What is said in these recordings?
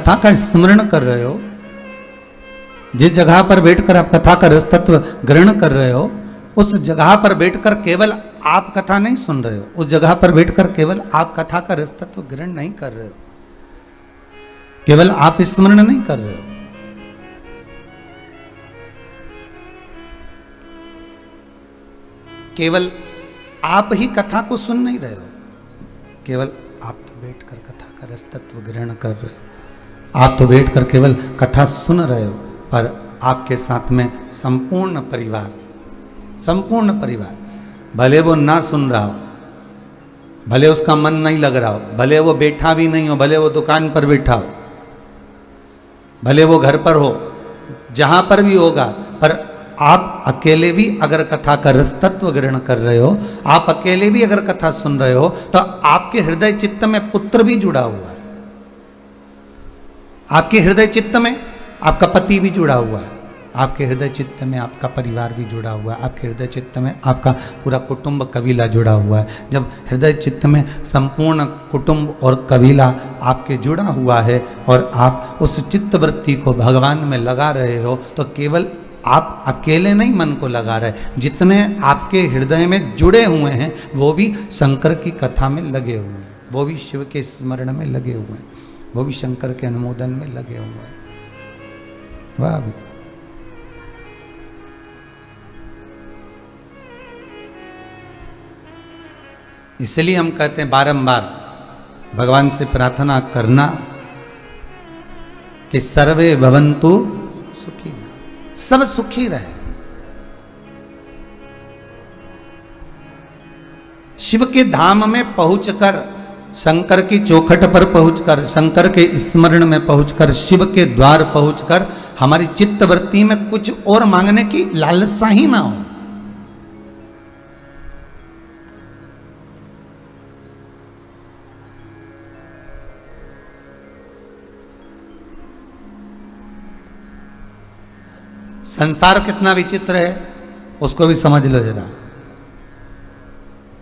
कथा का स्मरण कर रहे हो, जिस जगह पर बैठकर आप कथा का रस तत्व ग्रहण कर रहे हो, उस जगह पर बैठकर केवल आप कथा नहीं सुन रहे हो, उस जगह पर बैठकर केवल आप कथा का रस तत्व ग्रहण नहीं कर रहे हो, केवल आप स्मरण नहीं कर रहे हो, केवल आप ही कथा को सुन नहीं रहे हो, केवल आप तो बैठकर कथा का रस तत्व ग्रहण कर रहे हो, आप तो बैठकर केवल कथा सुन रहे हो, पर आपके साथ में संपूर्ण परिवार, भले वो ना सुन रहा हो, भले उसका मन नहीं लग रहा हो, भले वो बैठा भी नहीं हो, भले वो दुकान पर बैठा हो, भले वो घर पर हो, जहां पर भी होगा, पर आप अकेले भी अगर कथा का रस तत्व ग्रहण कर रहे हो, आप अकेले भी अगर कथा सुन रहे हो, तो आपके हृदय चित्त में पुत्र भी जुड़ा हुआ है, आपके हृदय चित्त में आपका पति भी जुड़ा हुआ है, आपके हृदय चित्त में आपका परिवार भी जुड़ा हुआ है, आपके हृदय चित्त में आपका पूरा कुटुंब कबीला जुड़ा हुआ है। जब हृदय चित्त में संपूर्ण कुटुंब और कबीला आपके जुड़ा हुआ है और आप उस चित्तवृत्ति को भगवान में लगा रहे हो, तो केवल आप अकेले नहीं मन को लगा रहे, जितने आपके हृदय में जुड़े हुए हैं वो भी शंकर की कथा में लगे हुए हैं, वो भी शिव के स्मरण में लगे हुए हैं, वो भी शंकर के अनुमोदन में लगे हुए हैं। वाह भी इसलिए हम कहते हैं बारंबार भगवान से प्रार्थना करना कि सर्वे भवन्तु सुखी, सब सुखी रहे। शिव के धाम में पहुंचकर, शंकर की चौखट पर पहुंचकर, शंकर के स्मरण में पहुंचकर, शिव के द्वार पहुंचकर हमारी चित्तवृत्ति में कुछ और मांगने की लालसा ही ना हो। संसार कितना विचित्र है उसको भी समझ लो जरा।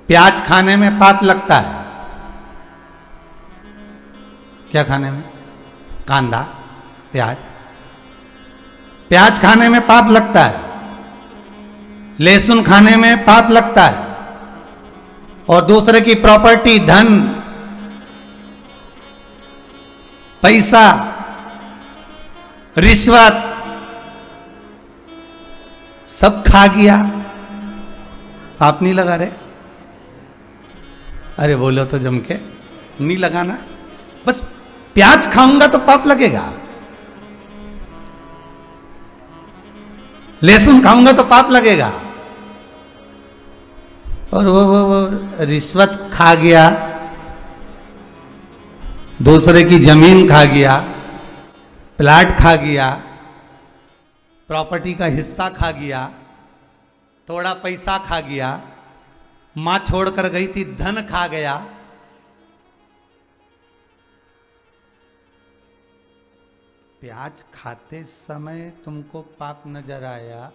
प्याज खाने में पाप लगता है, क्या खाने में? कांदा, प्याज, प्याज खाने में पाप लगता है, लहसुन खाने में पाप लगता है, और दूसरे की प्रॉपर्टी, धन, पैसा, रिश्वत सब खा गया, पाप नहीं लगा रहे? अरे बोलो तो जम के, नहीं लगाना, बस प्याज खाऊंगा तो पाप लगेगा, लहसुन खाऊंगा तो पाप लगेगा, और वो रिश्वत खा गया, दूसरे की जमीन खा गया, प्लाट खा गया, प्रॉपर्टी का हिस्सा खा गया, थोड़ा पैसा खा गया, मां छोड़कर गई थी, धन खा गया, प्याज खाते समय तुमको पाप नजर आया,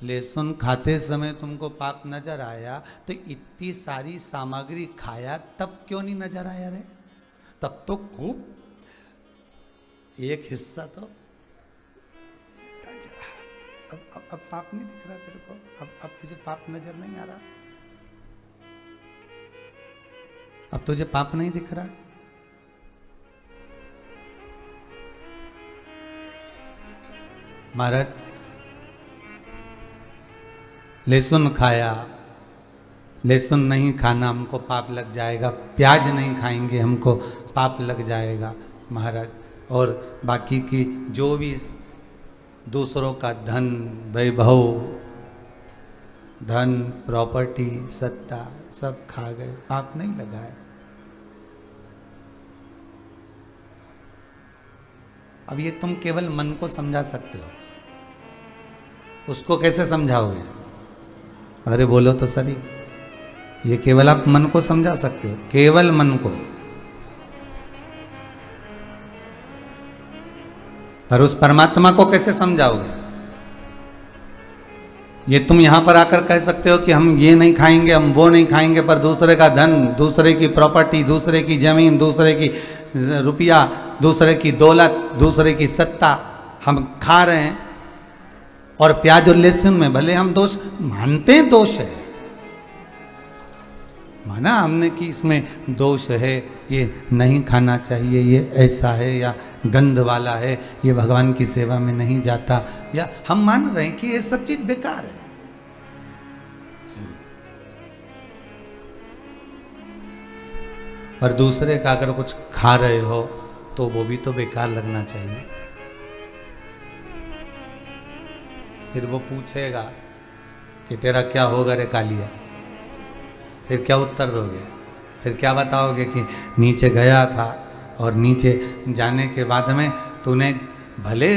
लहसुन खाते समय तुमको पाप नजर आया, तो इतनी सारी सामग्री खाया तब क्यों नहीं नजर आया रे? तब तो खूब एक हिस्सा तो अब पाप नहीं दिख रहा तेरे को, अब तुझे पाप नजर नहीं आ रहा, अब तुझे पाप नहीं दिख रहा। महाराज लहसुन खाया, लहसुन नहीं खाना हमको पाप लग जाएगा, प्याज नहीं खाएंगे हमको पाप लग जाएगा महाराज, और बाकी की जो भी दूसरों का धन, वैभव, धन, प्रॉपर्टी, सत्ता सब खा गए, पाप नहीं लगाया। अब ये तुम केवल मन को समझा सकते हो, उसको कैसे समझाओगे? अरे बोलो तो सही, ये केवल आप मन को समझा सकते हो, केवल मन को, पर उस परमात्मा को कैसे समझाओगे? ये तुम यहां पर आकर कह सकते हो कि हम ये नहीं खाएंगे, हम वो नहीं खाएंगे, पर दूसरे का धन, दूसरे की प्रॉपर्टी, दूसरे की जमीन, दूसरे की रुपया दूसरे की दौलत, दूसरे की सत्ता हम खा रहे हैं। और प्याज और लहसुन में भले हम दोष मानते हैं, दोष है, माना हमने कि इसमें दोष है, ये नहीं खाना चाहिए, ये ऐसा है, या गंध वाला है, ये भगवान की सेवा में नहीं जाता, या हम मान रहे हैं कि ये सब चीज बेकार है। पर दूसरे का अगर कुछ खा रहे हो तो वो भी तो बेकार लगना चाहिए। फिर वो पूछेगा कि तेरा क्या होगा रे कालिया, फिर क्या उत्तर दोगे? फिर क्या बताओगे कि नीचे गया था और नीचे जाने के बाद में तूने भले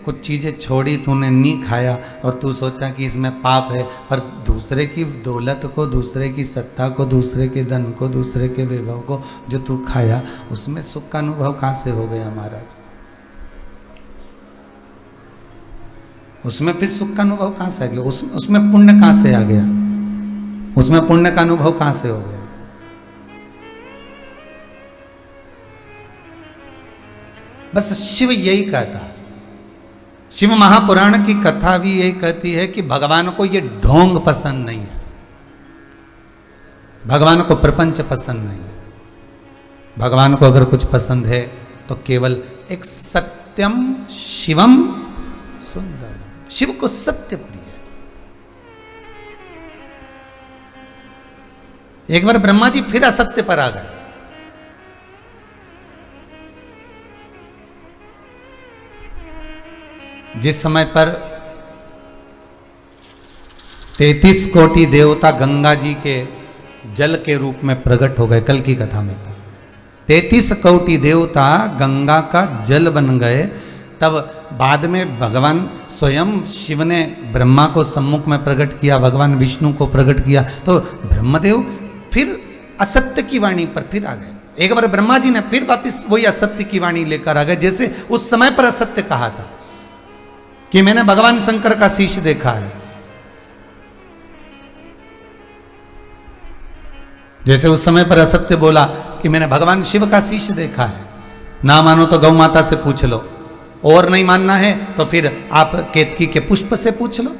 कुछ चीज़ें छोड़ी, तूने नहीं खाया और तू सोचा कि इसमें पाप है, पर दूसरे की दौलत को, दूसरे की सत्ता को, दूसरे के धन को, दूसरे के वैभव को जो तू खाया, उसमें सुख का अनुभव कहाँ से हो गया महाराज? उसमें फिर सुख का अनुभव कहाँ से आ गया? उसमें पुण्य कहाँ से आ गया? उसमें पुण्य का अनुभव कहां से हो गया? बस शिव यही कहता है, शिव महापुराण की कथा भी यही कहती है कि भगवान को ये ढोंग पसंद नहीं है, भगवान को प्रपंच पसंद नहीं है। भगवान को अगर कुछ पसंद है तो केवल एक सत्यम शिवम सुंदरम, शिव को सत्य प्रिय। एक बार ब्रह्मा जी फिर असत्य पर आ गए। जिस समय पर 33 कोटि देवता गंगा जी के जल के रूप में प्रकट हो गए, कल की कथा में था, 33 कोटि देवता गंगा का जल बन गए। तब बाद में भगवान स्वयं शिव ने ब्रह्मा को सम्मुख में प्रकट किया, भगवान विष्णु को प्रकट किया, तो ब्रह्मदेव फिर असत्य की वाणी पर फिर आ गए। एक बार ब्रह्मा जी ने फिर वापिस वही असत्य की वाणी लेकर आ गए, जैसे उस समय पर असत्य कहा था कि मैंने भगवान शंकर का शीश देखा है, जैसे उस समय पर असत्य बोला कि मैंने भगवान शिव का शीश देखा है। ना मानो तो गौ माता से पूछ लो, और नहीं मानना है तो फिर आप केतकी के पुष्प से पूछ लो।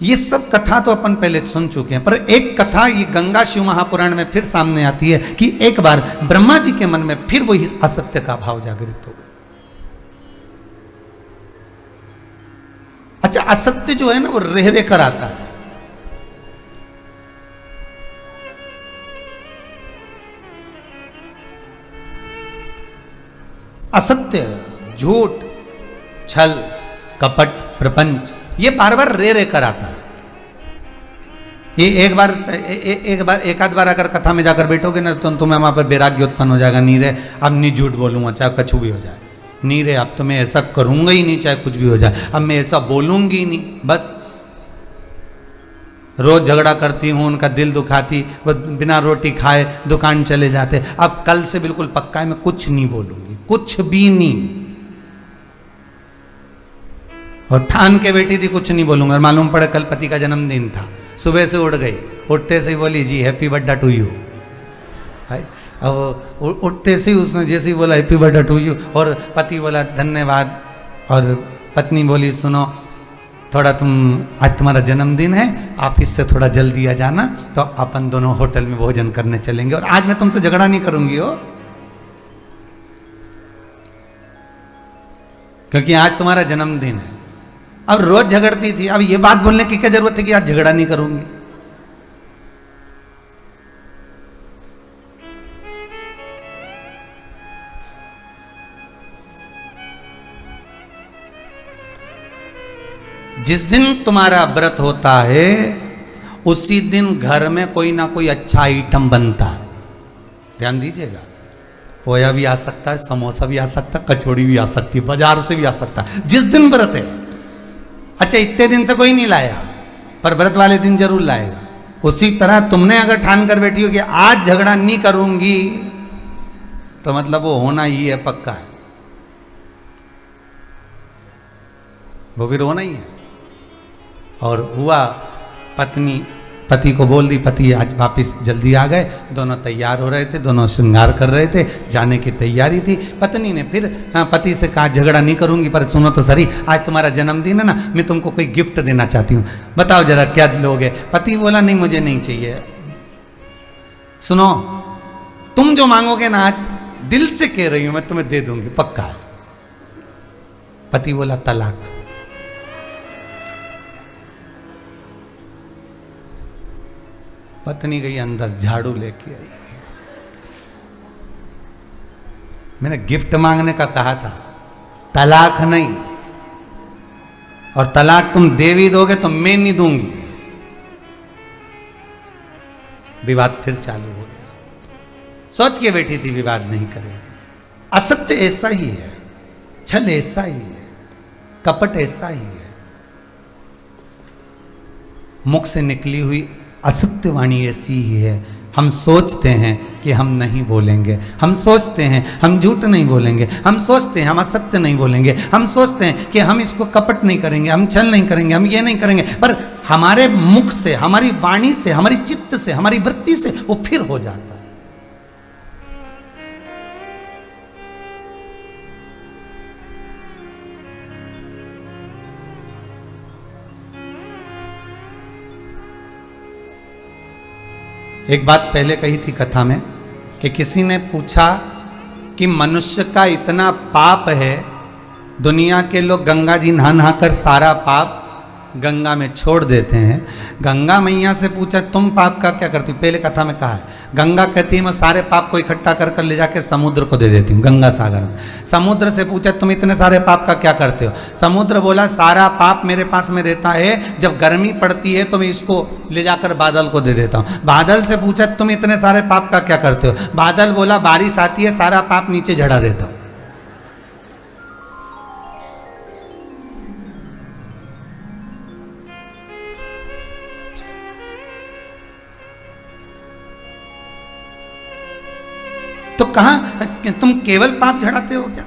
ये सब कथा तो अपन पहले सुन चुके हैं, पर एक कथा ये गंगा शिव महापुराण में फिर सामने आती है कि एक बार ब्रह्मा जी के मन में फिर वही असत्य का भाव जागृत हो गया। अच्छा, असत्य जो है ना वो रह रह कर आता है। असत्य, झूठ, छल, कपट, प्रपंच, ये बार बार रे रे कर आता है। ये एक आध बार अगर कथा में जाकर बैठोगे ना तो तुम्हें वहां पर वैराग्य उत्पन्न हो जाएगा। नहीं रे अब नहीं झूठ बोलूंगा चाहे कुछ भी हो जाए, नहीं रे अब तो मैं ऐसा करूंगा ही नहीं चाहे कुछ भी हो जाए, अब मैं ऐसा बोलूंगी ही नहीं। बस रोज झगड़ा करती हूँ, उनका दिल दुखाती, वो बिना रोटी खाए दुकान चले जाते। अब कल से बिल्कुल पक्का है मैं कुछ नहीं बोलूंगी, कुछ भी नहीं, और ठान के बैठी थी कुछ नहीं बोलूंगा। मालूम पड़े कल पति का जन्मदिन था, सुबह से उठ गई, उठते से ही बोली जी हैप्पी बर्थडे टू यू। अब उठते से ही उसने जैसे ही बोला हैप्पी बर्थडे टू यू, और पति बोला धन्यवाद, और पत्नी बोली सुनो थोड़ा आज तुम्हारा जन्मदिन है, ऑफिस से थोड़ा जल्दी आ जाना तो अपन दोनों होटल में भोजन करने चलेंगे, और आज मैं तुमसे झगड़ा नहीं करूंगी हो, क्योंकि आज तुम्हारा जन्मदिन है। अब रोज झगड़ती थी, अब ये बात बोलने की क्या जरूरत है कि आज झगड़ा नहीं करूंगी। जिस दिन तुम्हारा व्रत होता है उसी दिन घर में कोई ना कोई अच्छा आइटम बनता है। ध्यान दीजिएगा, पोया भी आ सकता है, समोसा भी आ सकता है, कचौड़ी भी आ सकती है, बाजार से भी आ सकता है, जिस दिन व्रत है। अच्छा इतने दिन से कोई नहीं लाया, पर व्रत वाले दिन जरूर लाएगा। उसी तरह तुमने अगर ठान कर बैठी हो कि आज झगड़ा नहीं करूंगी, तो मतलब वो होना ही है, पक्का है, वो फिर होना ही है। और हुआ पत्नी पति को बोल दी, पति आज वापस जल्दी आ गए, दोनों तैयार हो रहे थे, दोनों श्रृंगार कर रहे थे, जाने की तैयारी थी। पत्नी ने फिर पति से कहा झगड़ा नहीं करूंगी, पर सुनो तो सही, आज तुम्हारा जन्मदिन है ना, मैं तुमको कोई गिफ्ट देना चाहती हूँ, बताओ जरा क्या लोगे। पति बोला नहीं मुझे नहीं चाहिए। सुनो तुम जो मांगोगे ना, आज दिल से कह रही हूं मैं तुम्हें दे दूंगी, पक्का है। पति बोला तलाक। पत्नी गई अंदर झाड़ू लेके आई। मैंने गिफ्ट मांगने का कहा था, तलाक नहीं, और तलाक तुम दे भी दोगे तो मैं नहीं दूंगी। विवाद फिर चालू हो गया। सोच के बैठी थी विवाद नहीं करेगी। असत्य ऐसा ही है, छल ऐसा ही है, कपट ऐसा ही है। मुख से निकली हुई असत्य वाणी ऐसी ही है। हम सोचते हैं कि हम नहीं बोलेंगे, हम सोचते हैं हम झूठ नहीं बोलेंगे, हम सोचते हैं हम असत्य नहीं बोलेंगे, हम सोचते हैं कि हम इसको कपट नहीं करेंगे, हम छल नहीं करेंगे, हम ये नहीं करेंगे, पर हमारे मुख से, हमारी वाणी से, हमारी चित्त से, हमारी वृत्ति से वो फिर हो जाता है। एक बात पहले कही थी कथा में कि किसी ने पूछा कि मनुष्य का इतना पाप है, दुनिया के लोग गंगा जी नहा नहा कर सारा पाप गंगा में छोड़ देते हैं। गंगा मैया से पूछा तुम पाप का क्या करती हो? पहले कथा में कहा है, गंगा कहती है मैं सारे पाप को इकट्ठा कर कर ले जाके समुद्र को दे देती हूँ, गंगा सागर में। समुद्र से पूछा तुम इतने सारे पाप का क्या करते हो? समुद्र बोला सारा पाप मेरे पास में रहता है, जब गर्मी पड़ती है तो मैं इसको ले जाकर बादल को दे देता हूँ। बादल से पूछा तुम इतने सारे पाप का क्या करते हो? बादल बोला बारिश आती है, सारा पाप नीचे झड़ा रहता हूँ। तो कहा तुम केवल पाप झड़ाते हो क्या?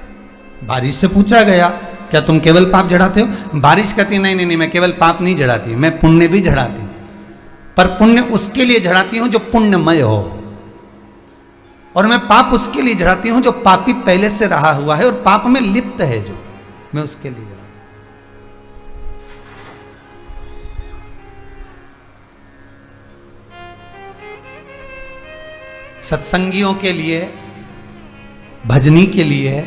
बारिश से पूछा गया क्या तुम केवल पाप झड़ाते हो? बारिश कहती नहीं नहीं नहीं, मैं केवल पाप नहीं झड़ाती, मैं पुण्य भी झड़ाती हूं, पर पुण्य उसके लिए झड़ाती हूं जो पुण्यमय हो, और मैं पाप उसके लिए झड़ाती हूं जो पापी पहले से रहा हुआ है और पाप में लिप्त है, जो मैं उसके लिए झड़ाती हूं। सत्संगियों के लिए, भजनी के लिए,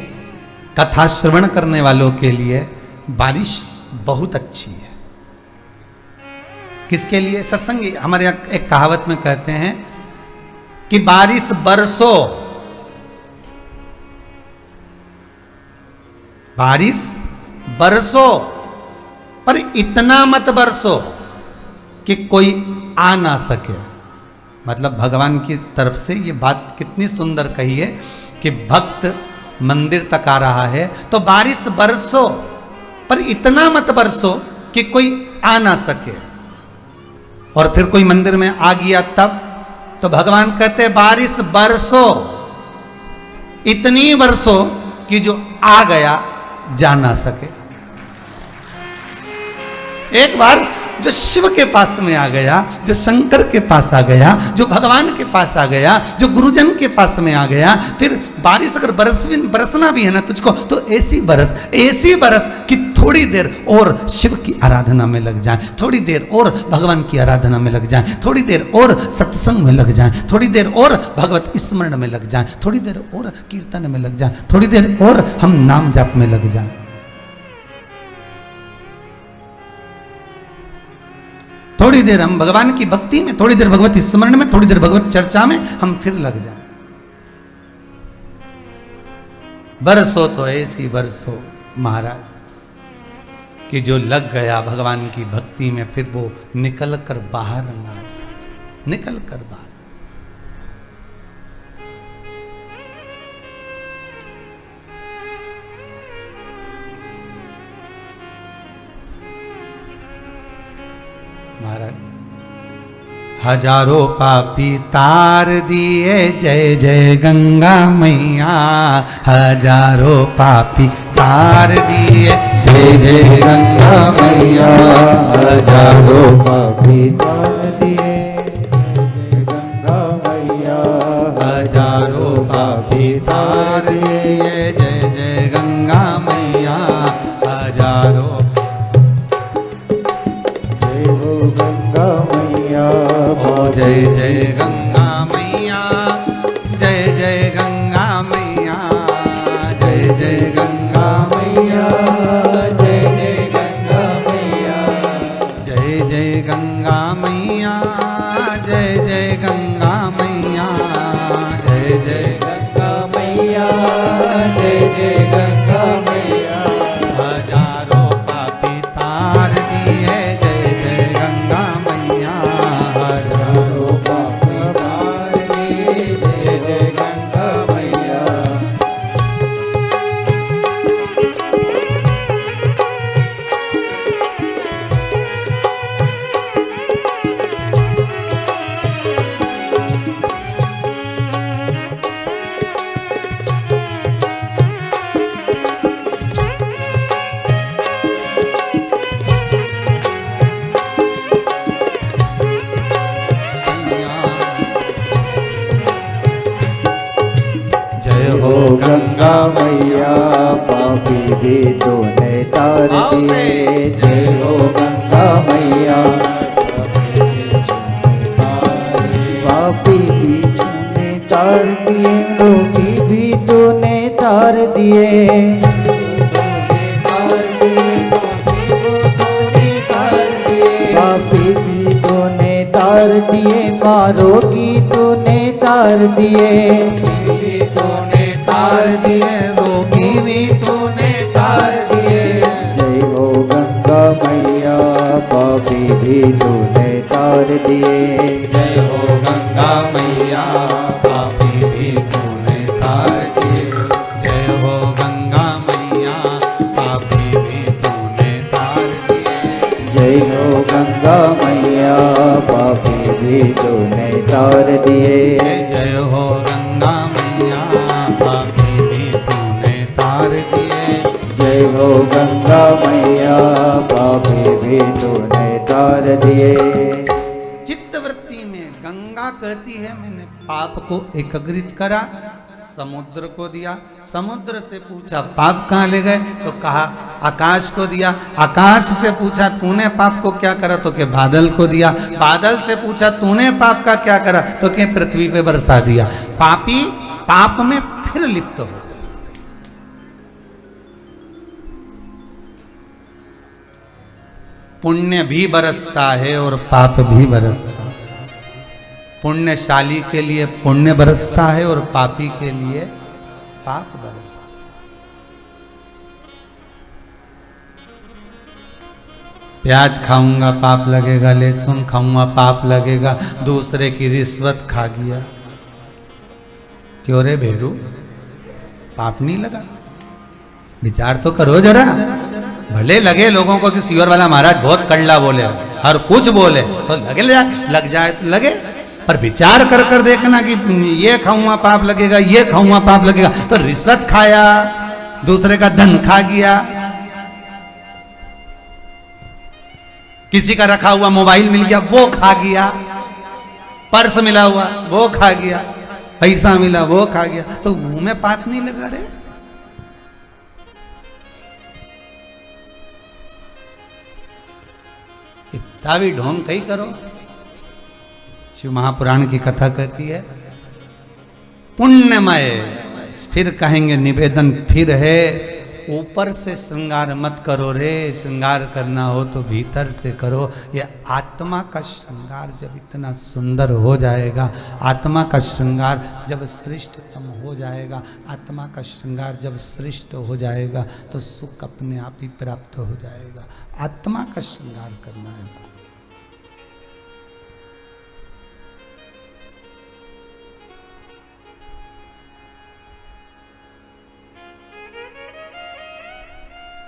कथा श्रवण करने वालों के लिए बारिश बहुत अच्छी है। किसके लिए? सत्संगी। हमारे यहाँ एक कहावत में कहते हैं कि बारिश बरसो, बारिश बरसो, पर इतना मत बरसो कि कोई आ ना सके। मतलब भगवान की तरफ से ये बात कितनी सुंदर कही है कि भक्त मंदिर तक आ रहा है तो बारिश बरसो, पर इतना मत बरसो कि कोई आ ना सके। और फिर कोई मंदिर में आ गया तब तो भगवान कहते बारिश बरसो, इतनी बरसो कि जो आ गया जा ना सके। एक बार जो शिव के पास में आ गया, जो शंकर के पास आ गया, जो भगवान के पास आ गया, जो गुरुजन के पास में आ गया, फिर बारिश अगर बरसना भी है ना तुझको तो ऐसी बरस कि थोड़ी देर और शिव की आराधना में लग जाए, थोड़ी देर और भगवान की आराधना में लग जाए, थोड़ी देर और सत्संग में लग जाए, थोड़ी देर और भगवत स्मरण में लग जाए, थोड़ी देर और कीर्तन में लग जाए, थोड़ी देर और हम नाम जाप में लग जाए। थोड़ी देर हम भगवान की भक्ति में, थोड़ी देर भगवत स्मरण में, थोड़ी देर भगवत चर्चा में हम फिर लग जाए। बरसो तो ऐसी बरसो महाराज कि जो लग गया भगवान की भक्ति में फिर वो निकल कर बाहर ना जाए, निकल कर बाहर। महाराज हजारों पापी तार दिए, जय जय गंगा मैया। हजारों पापी तार दिए, जय जय गंगा मैया। हजारों पापी तार दिए, भी तूने तार दिए। जय हो गंगा मैया, पापी भी तूने तार दिए, रोगी भी तूने तार दिए। पापी भी तूने तार दिए, मारो की तूने तार दिए। तूने तार दिए, रोगी भी तूने तार दिए। जय हो गंगा मैया, पापी भी तूने तार दिए। जय हो गंगा मैया, पापी भी तूने तार दिए। जय हो गंगा मैया, पापी भी तूने तार दिए। जय हो गंगा मैया, पापी भी तूने तार दिए। जय हो गंगा मैया, पापी भी तूने तार दिए। जय हो गंगा मैया, पापी भी तूने तार दिए। चित्तवृत्ति में गंगा कहती है मैंने पाप को एकत्रित करा, समुद्र को दिया। समुद्र से पूछा पाप कहाँ ले गए, तो कहा आकाश को दिया। आकाश से पूछा तूने पाप को क्या करा, तो के बादल को दिया। बादल से पूछा तूने पाप का क्या करा, तो के पृथ्वी पे बरसा दिया। पापी पाप में फिर लिप्त हो। पुण्य भी बरसता है और पाप भी बरसता है। पुण्यशाली के लिए पुण्य बरसता है और पापी के लिए पाप बरसता है। प्याज खाऊंगा पाप लगेगा, लहसुन खाऊंगा पाप लगेगा, दूसरे की रिश्वत खा गया, क्यों रे भेरू, पाप नहीं लगा? विचार तो करो जरा। भले लगे लोगों को कि सीवर वाला महाराज बहुत कड़ला बोले, हर कुछ बोले, तो लग जाए तो लगे, पर विचार कर कर देखना कि ये खाऊंगा पाप लगेगा, ये खाऊंगा पाप लगेगा। तो रिश्वत खाया, दूसरे का धन खा गया, किसी का रखा हुआ मोबाइल मिल गया वो खा गया, पर्स मिला हुआ वो खा गया, पैसा मिला वो खा गया, तो मुंह में पाप नहीं लगा रे? इतना भी ढोंग कहीं करो। शिव महापुराण की कथा कहती है पुण्यमय, फिर कहेंगे निवेदन फिर है, ऊपर से श्रृंगार मत करो रे, श्रृंगार करना हो तो भीतर से करो। ये आत्मा का श्रृंगार जब इतना सुंदर हो जाएगा, आत्मा का श्रृंगार जब श्रेष्ठतम हो जाएगा, आत्मा का श्रृंगार जब श्रेष्ठ हो जाएगा, तो सुख अपने आप ही प्राप्त हो जाएगा। आत्मा का श्रृंगार करना है।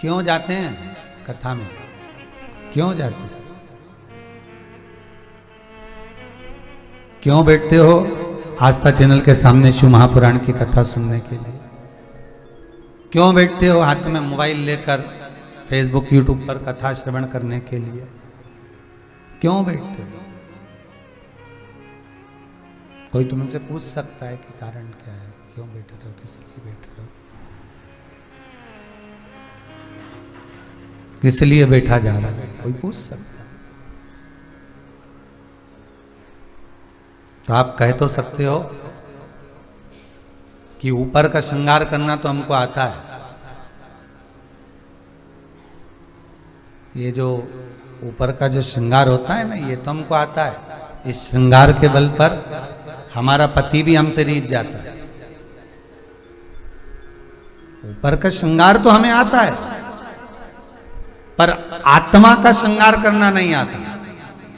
क्यों जाते हैं कथा में, क्यों जाते हैं, क्यों बैठते हो आस्था चैनल के सामने शिव महापुराण की कथा सुनने के लिए? क्यों बैठते हो हाथ में मोबाइल लेकर फेसबुक यूट्यूब पर कथा श्रवण करने के लिए? क्यों बैठते हो? कोई तुमसे पूछ सकता है कि कारण क्या है, क्यों बैठे रहे हो, किस लिए बैठे रहे हो, किस लिए बैठा जा रहा है, कोई पूछ सकता है। तो आप कह तो सकते हो कि ऊपर का श्रृंगार करना तो हमको आता है, ये जो ऊपर का जो श्रृंगार होता है ना, ये तो हमको आता है। इस श्रृंगार के बल पर हमारा पति भी हमसे रीझ जाता है। ऊपर का श्रृंगार तो हमें आता है, पर आत्मा का श्रृंगार करना नहीं आता।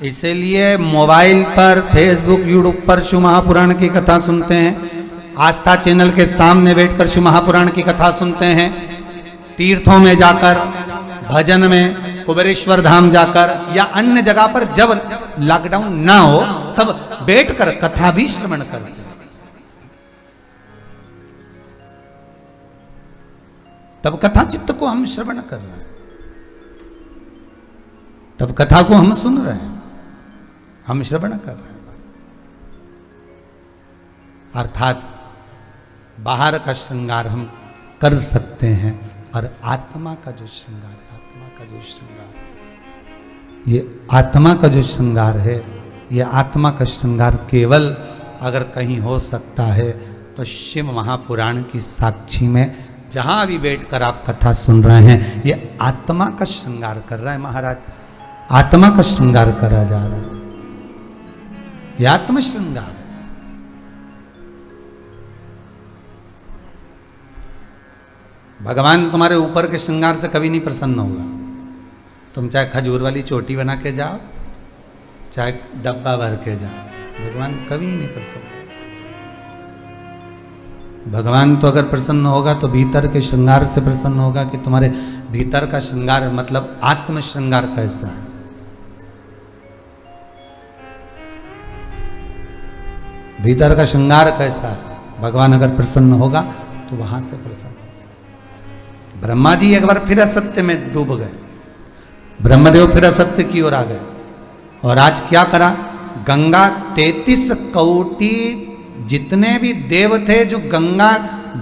इसीलिए मोबाइल पर फेसबुक यूट्यूब पर शिव महापुराण की कथा सुनते हैं, आस्था चैनल के सामने बैठकर शिव महापुराण की कथा सुनते हैं, तीर्थों में जाकर, भजन में, कुबेरेश्वर धाम जाकर या अन्य जगह पर जब लॉकडाउन ना हो तब बैठकर कथा भी श्रवण करते हैं। तब कथा चित्त को हम श्रवण कर रहे हैं, तब कथा को हम सुन रहे हैं, हम श्रवण कर रहे हैं। अर्थात बाहर का श्रृंगार हम कर सकते हैं, और आत्मा का जो श्रृंगार है, आत्मा का जो श्रृंगार, ये आत्मा का जो श्रृंगार है, ये आत्मा का श्रृंगार केवल अगर कहीं हो सकता है तो शिव महापुराण की साक्षी में जहां भी बैठकर आप कथा सुन रहे हैं, ये आत्मा का श्रृंगार कर रहा है महाराज, आत्मा का श्रृंगार करा जा रहा है, ये आत्म श्रृंगार है। भगवान तुम्हारे ऊपर के श्रृंगार से कभी नहीं प्रसन्न होगा। तुम चाहे खजूर वाली चोटी बना के जाओ, चाहे डब्बा भर के जाओ, भगवान कभी नहीं प्रसन्न। भगवान तो अगर प्रसन्न होगा तो भीतर के श्रृंगार से प्रसन्न होगा कि तुम्हारे भीतर का श्रृंगार, मतलब आत्म श्रृंगार कैसा है। भीतर का श्रृंगार कैसा है, भगवान अगर प्रसन्न होगा तो वहां से प्रसन्न होगा। ब्रह्मा जी एक बार फिर असत्य में डूब गए, ब्रह्मदेव फिर असत्य की ओर आ गए, और आज क्या करा, गंगा 33 कोटि जितने भी देव थे जो गंगा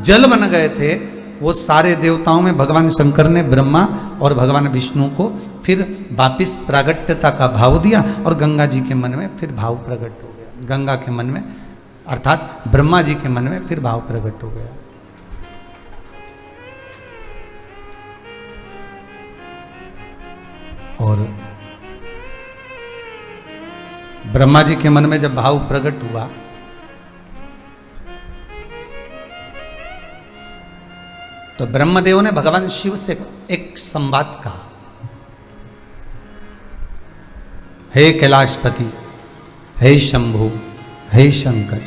जल बन गए थे, वो सारे देवताओं में भगवान शंकर ने ब्रह्मा और भगवान विष्णु को फिर वापिस प्रागट्यता का भाव दिया, और गंगा जी के मन में फिर भाव प्रकट हो गया। गंगा के मन में अर्थात ब्रह्मा जी के मन में फिर भाव प्रकट हो गया। और ब्रह्मा जी के मन में जब भाव प्रकट हुआ तो ब्रह्मदेव ने भगवान शिव से एक संवाद कहा, हे कैलाशपति, हे शंभु, हे शंकर,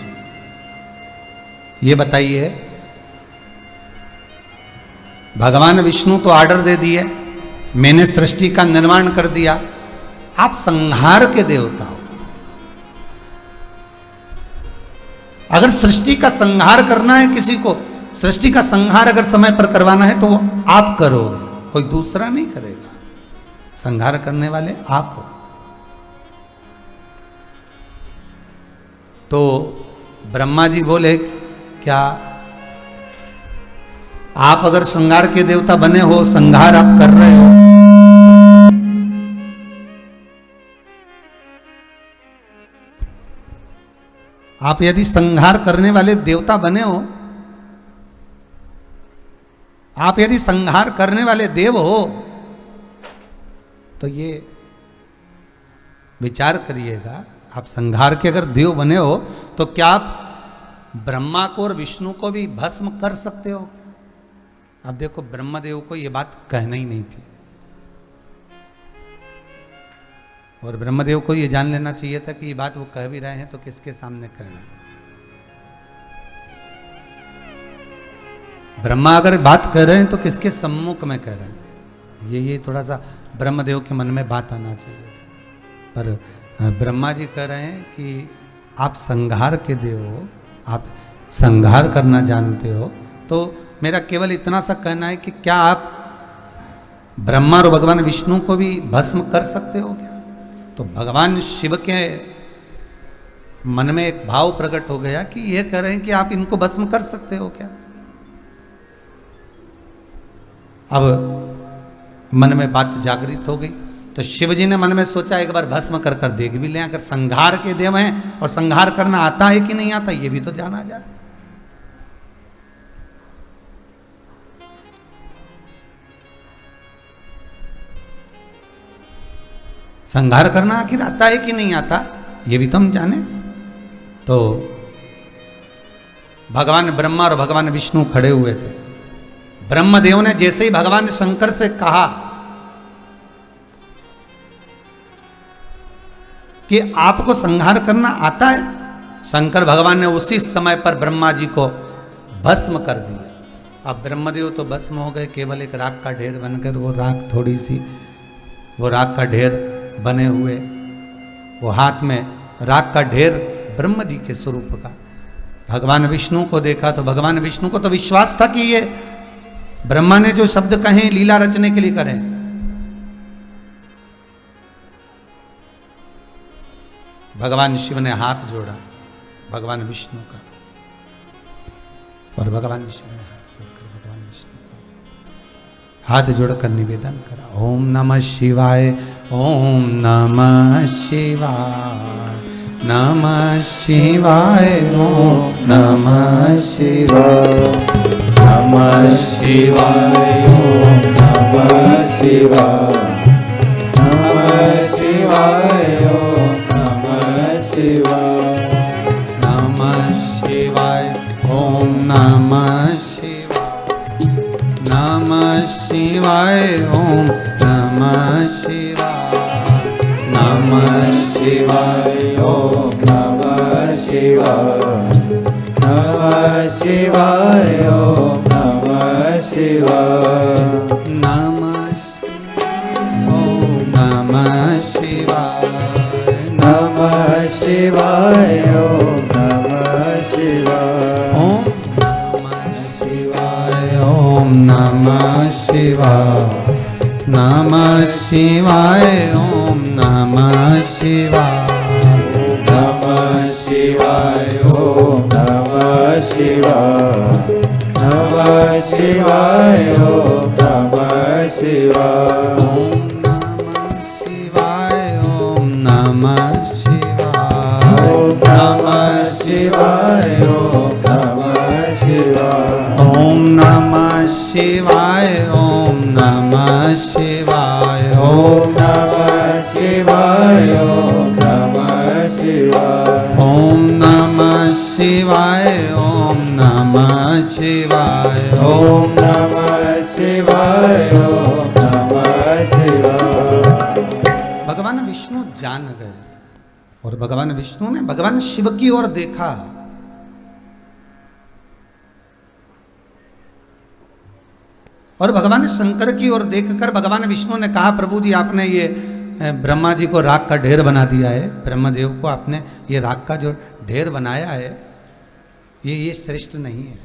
ये बताइए, भगवान विष्णु तो ऑर्डर दे दिए, मैंने सृष्टि का निर्माण कर दिया, आप संहार के देवता हो। अगर सृष्टि का संहार करना है किसी को, सृष्टि का संहार अगर समय पर करवाना है तो वो आप करोगे, कोई दूसरा नहीं करेगा। संहार करने वाले आप हो। तो ब्रह्मा जी बोले, क्या आप अगर श्रृंगार के देवता बने हो, संहार आप कर रहे हो, आप यदि संहार करने वाले देवता बने हो, आप यदि संहार करने वाले देव हो, तो ये विचार करिएगा, आप संहार के अगर देव बने हो तो क्या आप ब्रह्मा को और विष्णु को भी भस्म कर सकते हो क्या? अब देखो, ब्रह्मदेव को ये बात कहना ही नहीं थी, और ब्रह्मदेव को ये जान लेना चाहिए था कि ये बात वो कह भी रहे हैं तो किसके सामने कह रहे हैं। ब्रह्मा अगर बात कर रहे हैं तो किसके सम्मुख में कह रहे हैं, ये थोड़ा सा ब्रह्मदेव के मन में बात आना चाहिए था। पर ब्रह्मा जी कह रहे हैं कि आप संहार के देव हो, आप संहार करना जानते हो, तो मेरा केवल इतना सा कहना है कि क्या आप ब्रह्मा और भगवान विष्णु को भी भस्म कर सकते हो क्या? तो भगवान शिव के मन में एक भाव प्रकट हो गया कि ये कह रहे हैं कि आप इनको भस्म कर सकते हो क्या? अब मन में बात जागृत हो गई, तो शिव जी ने मन में सोचा एक बार भस्म कर कर देख भी लें, अगर संहार के देव हैं और संहार करना आता है कि नहीं आता ये भी तो जाना जाए। संहार करना आखिर आता है कि नहीं आता ये भी तो हम जाने। तो भगवान ब्रह्मा और भगवान विष्णु खड़े हुए थे। ब्रह्मदेव ने जैसे ही भगवान शंकर से कहा कि आपको संहार करना आता है, शंकर भगवान ने उसी समय पर ब्रह्मा जी को भस्म कर दिया। अब ब्रह्मदेव तो भस्म हो गए, केवल एक राख का ढेर बनकर, वो राख थोड़ी सी, वो राख का ढेर बने हुए, वो हाथ में राख का ढेर ब्रह्म जी के स्वरूप का। भगवान विष्णु को देखा तो भगवान विष्णु को तो विश्वास था कि ये ब्रह्मा ने जो शब्द कहे लीला रचने के लिए करें। भगवान शिव ने हाथ जोड़ा भगवान विष्णु का, और भगवान शिव ने हाथ जोड़कर भगवान विष्णु का हाथ जोड़कर निवेदन करा। ओम नमः शिवाय, ओम नमः शिवाय, नमः शिवाय, ओम नमः शिवाय, नमः शिवाय, ओम नमः शिवाय, नमः शिवाय, ओम नमः शिवाय, नमः शिवाय, ओम नमः शिवाय, नमः शिवाय, ओम नमः शिवाय, नमः शिवाय, ओम नमः शिवाय, नमः शिवाय, ओम नमः शिवाय, नमः शिवाय, नमः शिवाय, ओम नमः शिवाय, ओम नमः शिवाय, ओम नमः शिवाय, नमः शिवाय, ओम नमः शिवाय, नमः शिवाय, ओम नमः शिवाय, नमः शिवाय, ओम नमः शिवाय, ओम नमः शिवाय, ओम नमः शिवाय, ओम नमः शिवाय, ओम नमः शिवाय, ओम नमः शिवाय, ओम नमः शिवाय, ओम नमः शिवाय, ओम नमः शिवाय, ओम नमः शिवाय, ओम नमः शिवाय, ओम नमः शिवाय। भगवान विष्णु जान गए और भगवान विष्णु ने भगवान शिव की ओर देखा। और भगवान शंकर की ओर देखकर भगवान विष्णु ने कहा, प्रभु जी आपने ये ब्रह्मा जी को राख का ढेर बना दिया है, ब्रह्मदेव को आपने ये राख का जो ढेर बनाया है ये श्रेष्ठ नहीं है।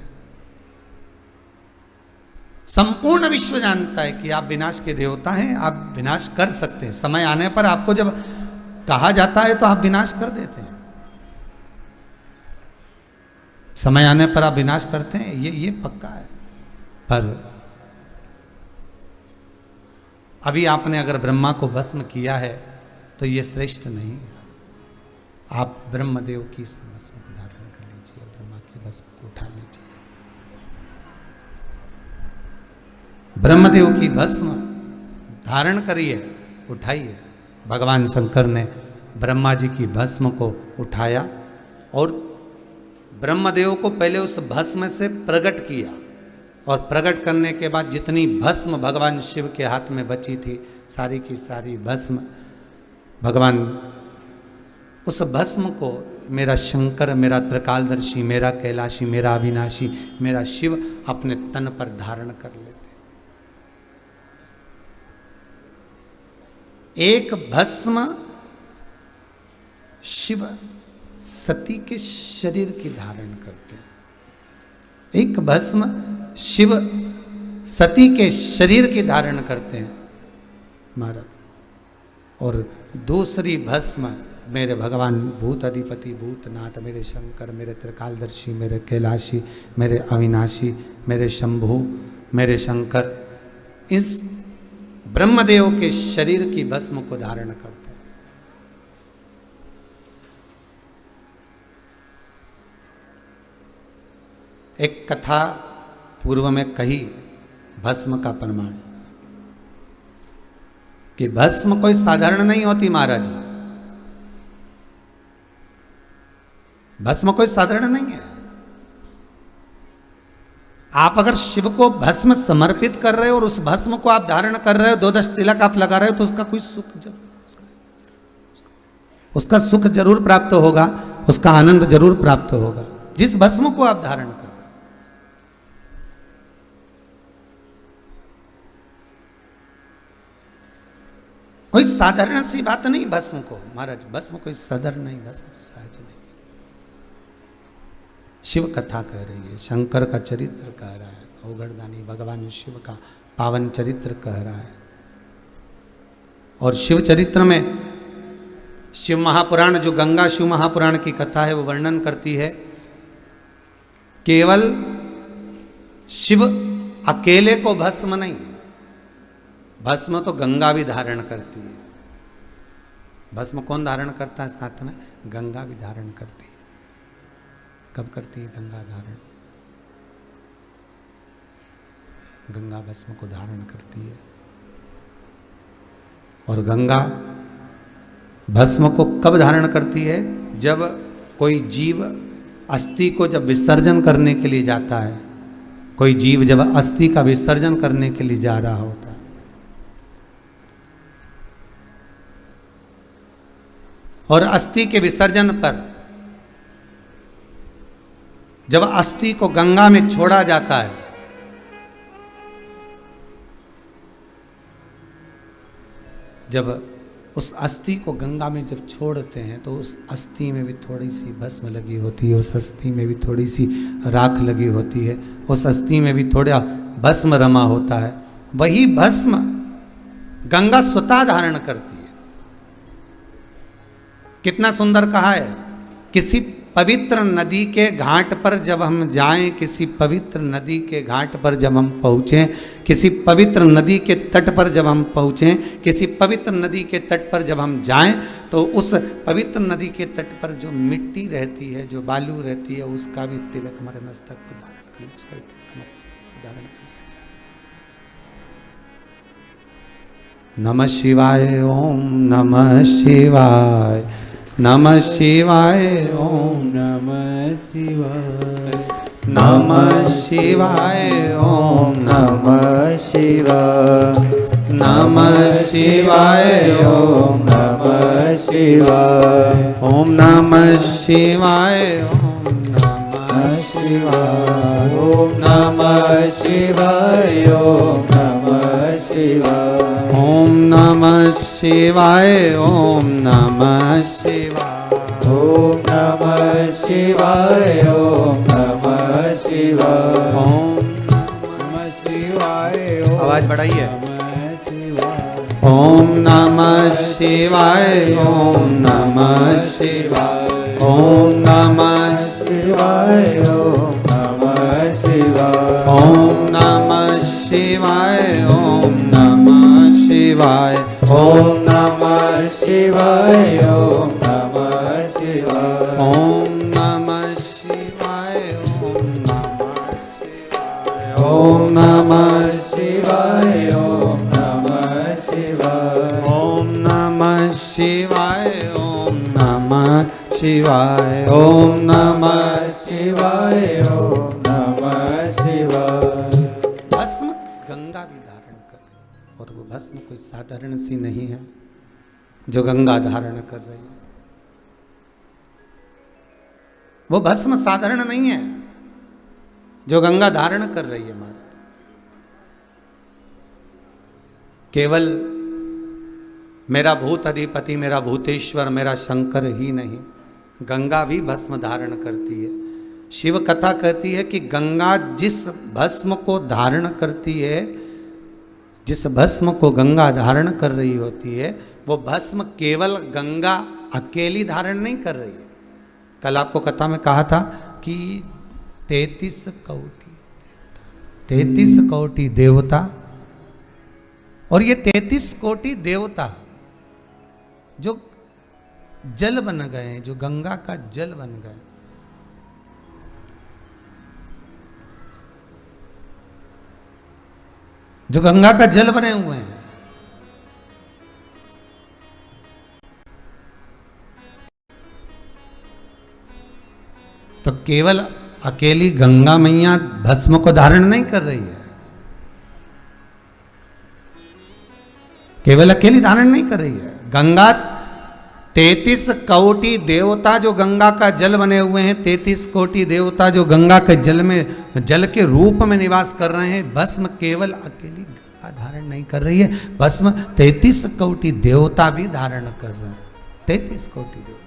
संपूर्ण विश्व जानता है कि आप विनाश के देवता हैं, आप विनाश कर सकते हैं। समय आने पर आपको जब कहा जाता है तो आप विनाश कर देते हैं। समय आने पर आप विनाश करते हैं, ये पक्का है। पर अभी आपने अगर ब्रह्मा को भस्म किया है तो ये श्रेष्ठ नहीं है। आप ब्रह्मदेव की इस भस्म को धारण कर लीजिए, ब्रह्मा की भस्म को उठा लीजिए। ब्रह्मदेव की भस्म धारण करिए, उठाइए। भगवान शंकर ने ब्रह्मा जी की भस्म को उठाया और ब्रह्मदेव को पहले उस भस्म से प्रकट किया, और प्रकट करने के बाद जितनी भस्म भगवान शिव के हाथ में बची थी सारी की सारी भस्म भगवान उस भस्म को मेरा शंकर, मेरा त्रिकालदर्शी, मेरा कैलाशी, मेरा अविनाशी, मेरा शिव अपने तन पर धारण कर लेते। एक भस्म शिव सती के शरीर की धारण करते हैं। एक भस्म शिव सती के शरीर की धारण करते हैं महाराज, और दूसरी भस्म मेरे भगवान भूत अधिपति भूतनाथ, मेरे शंकर, मेरे त्रिकालदर्शी, मेरे कैलाशी, मेरे अविनाशी, मेरे शंभु, मेरे शंकर, इस ब्रह्मदेव के शरीर की भस्म को धारण करते हैं। एक कथा पूर्व में कही भस्म का प्रमाण, कि भस्म कोई साधारण नहीं होती महाराज। भस्म कोई साधारण नहीं है। आप अगर शिव को भस्म समर्पित कर रहे हो और उस भस्म को आप धारण कर रहे हो, 2-10 तिलक आप लगा रहे हो, तो उसका कोई सुख उसका सुख जरूर प्राप्त होगा, उसका आनंद जरूर प्राप्त होगा जिस भस्म को आप धारण कर रहे हो। कोई साधारण सी बात नहीं भस्म को महाराज, भस्म कोई साधारण नहीं, भस्म कोई सहज नहीं। शिव कथा कह रही है, शंकर का चरित्र कह रहा है, औगड़दानी भगवान शिव का पावन चरित्र कह रहा है। और शिव चरित्र में शिव महापुराण, जो गंगा शिव महापुराण की कथा है, वो वर्णन करती है केवल शिव अकेले को भस्म नहीं, भस्म तो गंगा भी धारण करती है। भस्म कौन धारण करता है साथ में? गंगा भी धारण करती है। कब करती है गंगा धारण? गंगा भस्म को धारण करती है। और गंगा भस्म को कब धारण करती है? जब कोई जीव अस्थि को जब विसर्जन करने के लिए जाता है, कोई जीव जब अस्थि का विसर्जन करने के लिए जा रहा होता है, और अस्थि के विसर्जन पर जब अस्थि को गंगा में छोड़ा जाता है, जब उस अस्थि को गंगा में जब छोड़ते हैं तो उस अस्थि में भी थोड़ी सी भस्म लगी होती है, उस अस्थि में भी थोड़ी सी राख लगी होती है, उस अस्थि में भी थोड़ा भस्म रमा होता है। वही भस्म गंगा स्वतः धारण करती है। कितना सुंदर कहा है, किसी पवित्र नदी के घाट पर जब हम जाएं, किसी पवित्र नदी के घाट पर जब हम पहुँचें, किसी पवित्र नदी के तट पर जब हम पहुँचें, किसी पवित्र नदी के तट पर जब हम जाएं, तो उस पवित्र नदी के तट पर जो मिट्टी रहती है, जो बालू रहती है, उसका भी तिलक हमारे मस्तक पर धारण कर ले, उसका भी तिलक हमारे धारण कर लिया जाए। नमः शिवाय, ओम नमः शिवाय, नमः शिवाय, ओम नमः शिवाय, नमः शिवाय, ओम नमः शिवाय, नमः शिवाय, ओम नमः शिवाय, ओम नमः शिवाय, ओम नमः शिवाय, ओम नमः शिवाय, ओम नमः शिवाय, ओम नमः शिवाय, ओम नमः शिवाय, ओम नमः शिवाय, ओम नमः शिवाय, ओम नमः शिवाय, आवाज बढ़ाइए। नमः शिवाय, ओम नमः शिवाय, ओम नमः शिवाय, ओम नमः शिवाय, ओम नमः शिवाय, ओम नमः शिवाय, ओम नमः शिवाय, ओम नमः शिवाय, ओम नमः शिवाय, ओम नमः शिवाय, ओम नमः शिवाय, ओम नमः शिवाय, ओम नमः शिवाय, ओम नमः शिवाय, ओम नमः शिवाय, ओम नमः शिवाय, ओम नमः शिवाय। भस्म गंगा भी धारण कर रही, और वो भस्म कोई साधारण सी नहीं है जो गंगा धारण कर रही है। वो भस्म साधारण नहीं है जो गंगा धारण कर रही है महाराज। केवल मेरा भूत अधिपति, मेरा भूतेश्वर, मेरा शंकर ही नहीं, गंगा भी भस्म धारण करती है। शिव कथा कहती है कि गंगा जिस भस्म को धारण करती है, जिस भस्म को गंगा धारण कर रही होती है, वो भस्म केवल गंगा अकेली धारण नहीं कर रही है। कल आपको कथा में कहा था कि 33 कोटि देवता, और ये 33 कोटि देवता जो जल बन गए, जो गंगा का जल बन गए, जो गंगा का जल बने हुए हैं, तो केवल अकेली गंगा मैया भस्म को धारण नहीं कर रही है, केवल अकेली धारण नहीं कर रही है। गंगा 33 कोटि देवता जो गंगा का जल बने हुए हैं, 33 कोटि देवता जो गंगा के जल में, जल के रूप में निवास कर रहे हैं, भस्म केवल अकेली गंगा धारण नहीं कर रही है, भस्म 33 कोटि देवता भी धारण कर रहे हैं। 33 कोटि देवता,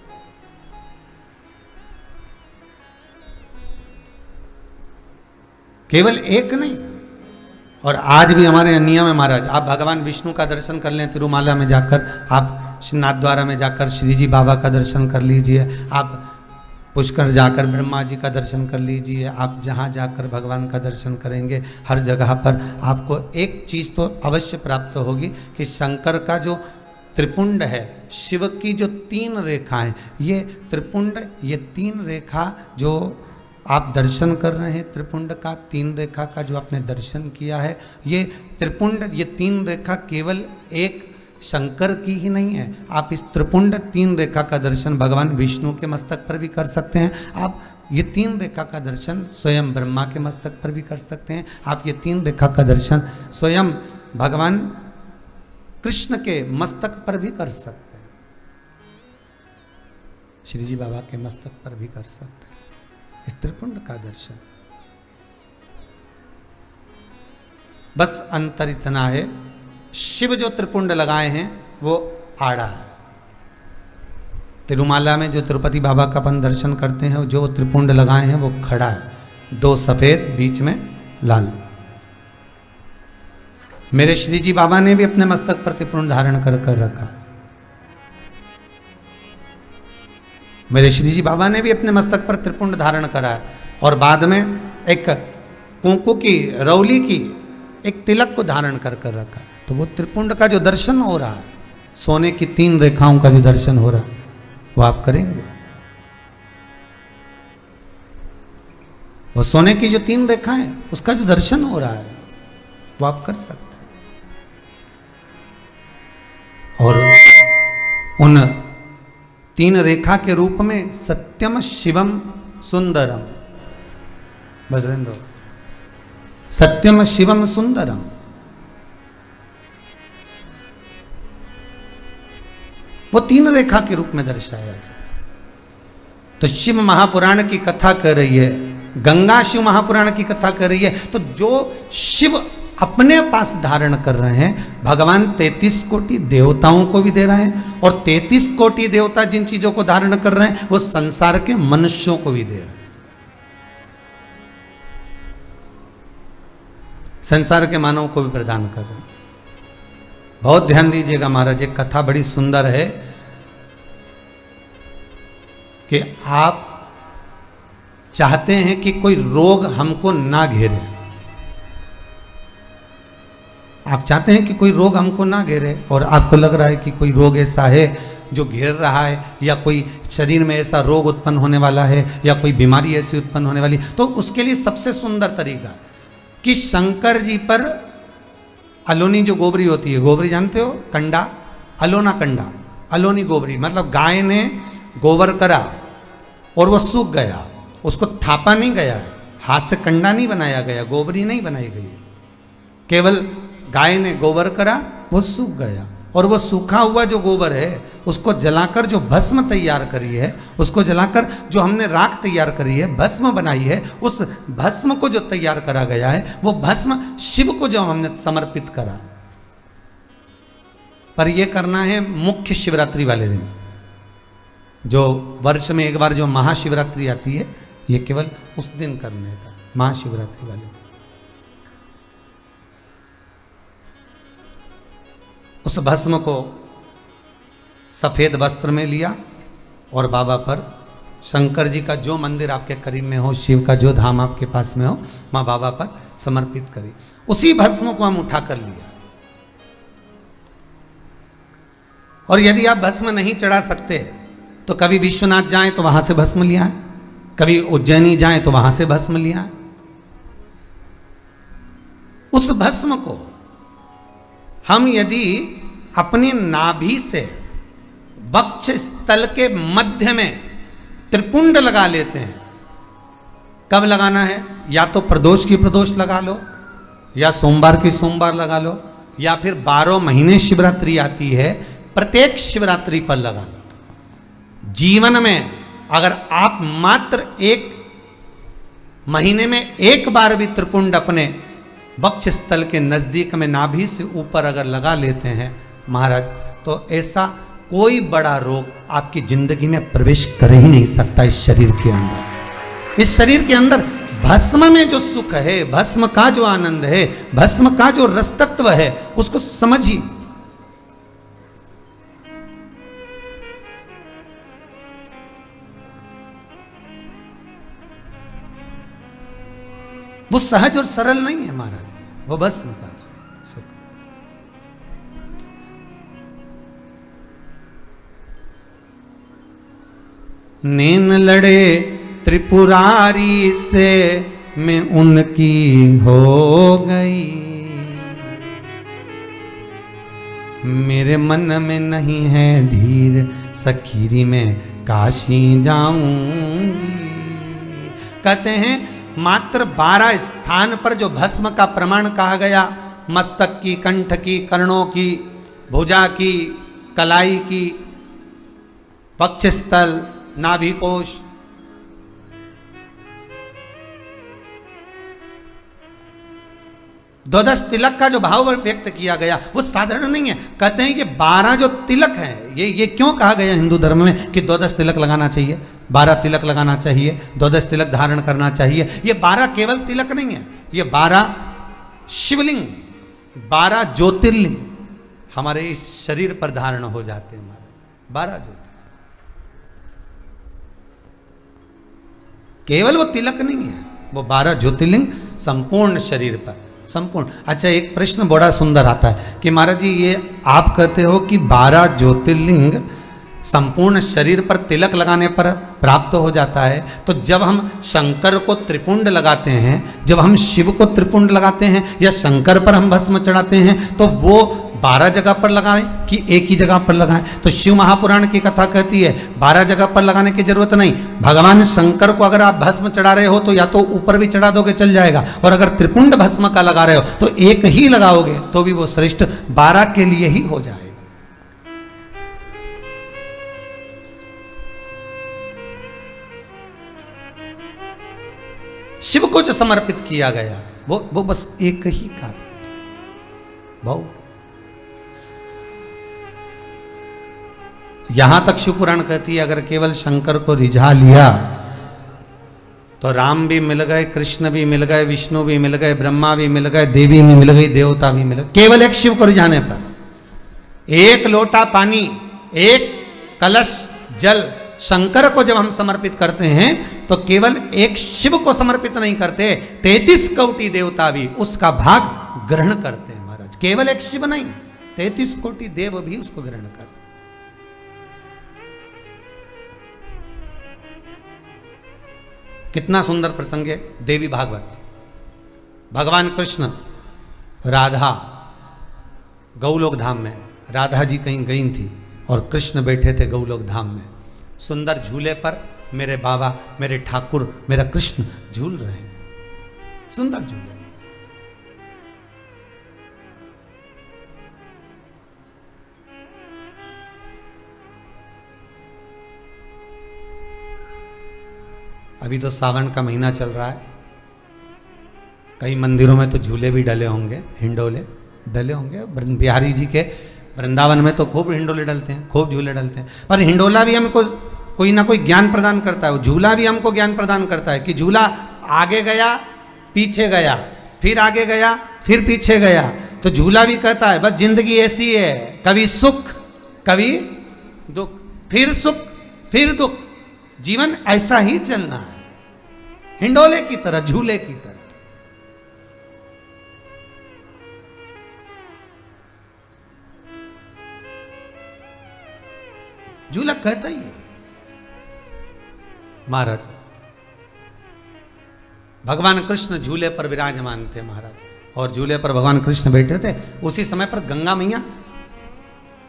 केवल एक नहीं। और आज भी हमारे नियम है महाराज, आप भगवान विष्णु का दर्शन कर लें तिरुमाला में जाकर, आप श्रीनाथ द्वारा में जाकर श्री जी बाबा का दर्शन कर लीजिए, आप पुष्कर जाकर ब्रह्मा जी का दर्शन कर लीजिए, आप जहाँ जाकर भगवान का दर्शन करेंगे हर जगह पर आपको एक चीज़ तो अवश्य प्राप्त होगी कि शंकर का जो त्रिपुंड है, शिव की जो 3 रेखाएं, ये त्रिपुंड, ये 3 रेखा जो आप दर्शन कर रहे हैं, त्रिपुंड का 3 रेखा का जो आपने दर्शन किया है, ये त्रिपुंड, ये 3 रेखा केवल एक शंकर की ही नहीं है। आप इस त्रिपुंड 3 रेखा का दर्शन भगवान विष्णु के मस्तक पर भी कर सकते हैं। आप ये 3 रेखा का दर्शन स्वयं ब्रह्मा के मस्तक पर भी कर सकते हैं। आप ये 3 रेखा का दर्शन स्वयं भगवान कृष्ण के मस्तक पर भी कर सकते हैं, श्री जी बाबा के मस्तक पर भी कर सकते हैं इस त्रिपुंड का दर्शन। बस अंतर इतना है, शिव जो त्रिपुंड लगाए हैं वो आड़ा है। तिरुमाला में जो तिरुपति बाबा का अपन दर्शन करते हैं, जो त्रिपुंड लगाए हैं वो खड़ा है, 2 सफेद बीच में लाल। मेरे श्री जी बाबा ने भी अपने मस्तक पर त्रिपुंड धारण कर रखा। मेरे श्री जी बाबा ने भी अपने मस्तक पर त्रिपुंड धारण करा है और बाद में एक कुंकू की रौली की एक तिलक को धारण कर रखा है। तो वो त्रिपुंड का जो दर्शन हो रहा है, सोने की 3 रेखाओं का जो दर्शन हो रहा है, वो आप करेंगे। वो सोने की जो 3 रेखाएं, उसका जो दर्शन हो रहा है वो आप कर सकते हैं। और उन 3 रेखा के रूप में सत्यम शिवम सुंदरम, बजरंग, सत्यम शिवम सुंदरम, वो 3 रेखा के रूप में दर्शाया गया। तो शिव महापुराण की कथा कर रही है, गंगा शिव महापुराण की कथा कर रही है। तो जो शिव अपने पास धारण कर रहे हैं, भगवान 33 कोटि देवताओं को भी दे रहे हैं, और 33 कोटि देवता जिन चीजों को धारण कर रहे हैं वो संसार के मनुष्यों को भी दे रहे हैं। संसार के मानव को भी प्रदान कर रहे हैं। बहुत ध्यान दीजिएगा महाराज, एक कथा बड़ी सुंदर है कि आप चाहते हैं कि कोई रोग हमको ना घेरे, आप चाहते हैं कि कोई रोग हमको ना घेरे, और आपको लग रहा है कि कोई रोग ऐसा है जो घेर रहा है, या कोई शरीर में ऐसा रोग उत्पन्न होने वाला है, या कोई बीमारी ऐसी उत्पन्न होने वाली। तो उसके लिए सबसे सुंदर तरीका कि शंकर जी पर अलोनी जो गोबरी होती है, गोबरी जानते हो, कंडा, अलोना कंडा, अलोनी गोबरी, मतलब गाय ने गोबर करा और वो सूख गया, उसको थापा नहीं गया, हाथ से कंडा नहीं बनाया गया, गोबरी नहीं बनाई गई, केवल गाय ने गोबर करा, वो सूख गया, और वो सूखा हुआ जो गोबर है उसको जलाकर जो भस्म तैयार करी है, उसको जलाकर जो हमने राख तैयार करी है, भस्म बनाई है, उस भस्म को जो तैयार करा गया है, वो भस्म शिव को जो हमने समर्पित करा। पर ये करना है मुख्य शिवरात्रि वाले दिन, जो वर्ष में एक बार जो महाशिवरात्रि आती है, ये केवल उस दिन करने का, महाशिवरात्रि वाले दिन। उस भस्म को सफ़ेद वस्त्र में लिया और बाबा पर, शंकर जी का जो मंदिर आपके करीब में हो, शिव का जो धाम आपके पास में हो, माँ बाबा पर समर्पित करी। उसी भस्म को हम उठा कर लिया। और यदि आप भस्म नहीं चढ़ा सकते तो कभी विश्वनाथ जाएं तो वहां से भस्म लिया है, कभी उज्जैनी जाएं तो वहां से भस्म लिया है। उस भस्म को हम यदि अपनी नाभि से वक्ष स्थल के मध्य में त्रिपुंड लगा लेते हैं, कब लगाना है, या तो प्रदोष की प्रदोष लगा लो, या सोमवार की सोमवार लगा लो, या फिर 12 महीने शिवरात्रि आती है, प्रत्येक शिवरात्रि पर लगा लो। जीवन में अगर आप मात्र 1 महीने में एक बार भी त्रिपुंड अपने वक्ष स्थल के नजदीक में नाभि से ऊपर अगर लगा लेते हैं महाराज, तो ऐसा कोई बड़ा रोग आपकी जिंदगी में प्रवेश कर ही नहीं सकता। इस शरीर के अंदर, इस शरीर के अंदर भस्म में जो सुख है, भस्म का जो आनंद है, भस्म का जो रसतत्व है, उसको समझिए। वो सहज और सरल नहीं है महाराज, वो भस्म का सुख। नैन लड़े त्रिपुरारी से मैं उनकी हो गई, मेरे मन में नहीं है धीर, सखीरी में काशी जाऊंगी। कहते हैं मात्र 12 स्थान पर जो भस्म का प्रमाण कहा गया, मस्तक की, कंठ की, कर्णों की, भुजा की, कलाई की, वक्षस्थल, नाभिकोश, द्वादश तिलक का जो भाव व्यक्त किया गया वो साधारण नहीं है। कहते हैं ये 12 जो तिलक है, ये क्यों कहा गया हिंदू धर्म में कि द्वादश तिलक लगाना चाहिए, 12 तिलक लगाना चाहिए, द्वादश तिलक धारण करना चाहिए। ये 12 केवल तिलक नहीं है, ये 12 शिवलिंग, 12 ज्योतिर्लिंग हमारे इस शरीर पर धारण हो जाते हैं। हमारे 12 ज्योतिर्लिंग, केवल वो तिलक नहीं है, वो 12 ज्योतिर्लिंग संपूर्ण शरीर पर, संपूर्ण। अच्छा, एक प्रश्न बड़ा सुंदर आता है कि महाराज जी ये आप कहते हो कि 12 ज्योतिर्लिंग संपूर्ण शरीर पर तिलक लगाने पर प्राप्त हो जाता है, तो जब हम शंकर को त्रिपुंड लगाते हैं, जब हम शिव को त्रिपुंड लगाते हैं या शंकर पर हम भस्म चढ़ाते हैं, तो वो 12 जगह पर लगाएं कि एक ही जगह पर लगाएं? तो शिव महापुराण की कथा कहती है 12 जगह पर लगाने की जरूरत नहीं। भगवान शंकर को अगर आप भस्म चढ़ा रहे हो तो या तो ऊपर भी चढ़ा दोगे चल जाएगा, और अगर त्रिपुंड भस्म का लगा रहे हो तो एक ही लगाओगे तो भी वो श्रेष्ठ 12 के लिए ही हो जाएगा। शिव को जो समर्पित किया गया वो बस एक ही कार्य, बहुत। यहां तक शिव पुराण कहती है अगर केवल शंकर को रिझा लिया तो राम भी मिल गए, कृष्ण भी मिल गए, विष्णु भी मिल गए, ब्रह्मा भी मिल गए, देवी भी मिल गई, देवता भी मिल गए। केवल एक शिव को रिझाने पर, एक लोटा पानी, एक कलश जल शंकर को जब हम समर्पित करते हैं तो केवल एक शिव को समर्पित नहीं करते, 33 कोटि देवता भी उसका भाग ग्रहण करते हैं महाराज। केवल एक शिव नहीं, 33 कोटि देव भी उसको ग्रहण करते। कितना सुंदर प्रसंग है देवी भागवत। भगवान कृष्ण राधा गौलोक धाम में, राधा जी कहीं गई थी और कृष्ण बैठे थे गौलोक धाम में, सुंदर झूले पर मेरे बाबा, मेरे ठाकुर, मेरा कृष्ण झूल रहे हैं, सुंदर झूले। अभी तो सावन का महीना चल रहा है, कई मंदिरों में तो झूले भी डले होंगे, हिंडोले डले होंगे। बिहारी जी के वृंदावन में तो खूब हिंडोले डलते हैं, खूब झूले डलते हैं। पर हिंडोला भी हमको कोई ना कोई ज्ञान प्रदान करता है, वो झूला भी हमको ज्ञान प्रदान करता है कि झूला आगे गया, पीछे गया, फिर आगे गया, फिर पीछे गया। तो झूला भी कहता है बस जिंदगी ऐसी है, कभी सुख कभी दुख, फिर सुख फिर दुख, जीवन ऐसा ही चलना है, हिंडोले की तरह, झूले की तरह। झूला कहता ही है महाराज। भगवान कृष्ण झूले पर विराजमान थे महाराज, और झूले पर भगवान कृष्ण बैठे थे। उसी समय पर गंगा मैया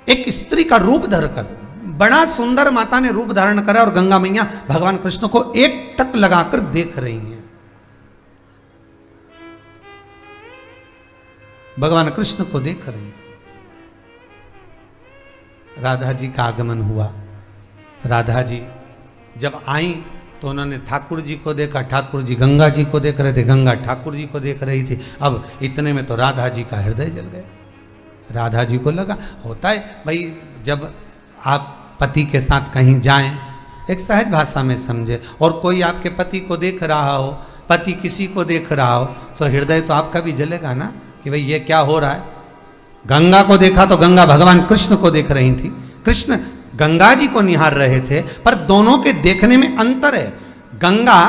एक स्त्री का रूप धरकर, बड़ा सुंदर माता ने रूप धारण करा, और गंगा मैया भगवान कृष्ण को एक टक लगाकर देख रही हैं। भगवान कृष्ण को देख रही हैं। राधा जी का आगमन हुआ। राधा जी जब आई तो उन्होंने ठाकुर जी को देखा, ठाकुर जी गंगा जी को देख रहे थे, गंगा ठाकुर जी को देख रही थी। अब इतने में तो राधा जी का हृदय जल गया। राधा जी को लगा, होता है भाई, जब आप पति के साथ कहीं जाएं, एक सहज भाषा में समझे, और कोई आपके पति को देख रहा हो, पति किसी को देख रहा हो, तो हृदय तो आपका भी जलेगा ना कि भाई ये क्या हो रहा है। गंगा को देखा तो गंगा भगवान कृष्ण को देख रही थी, कृष्ण गंगा जी को निहार रहे थे, पर दोनों के देखने में अंतर है। गंगा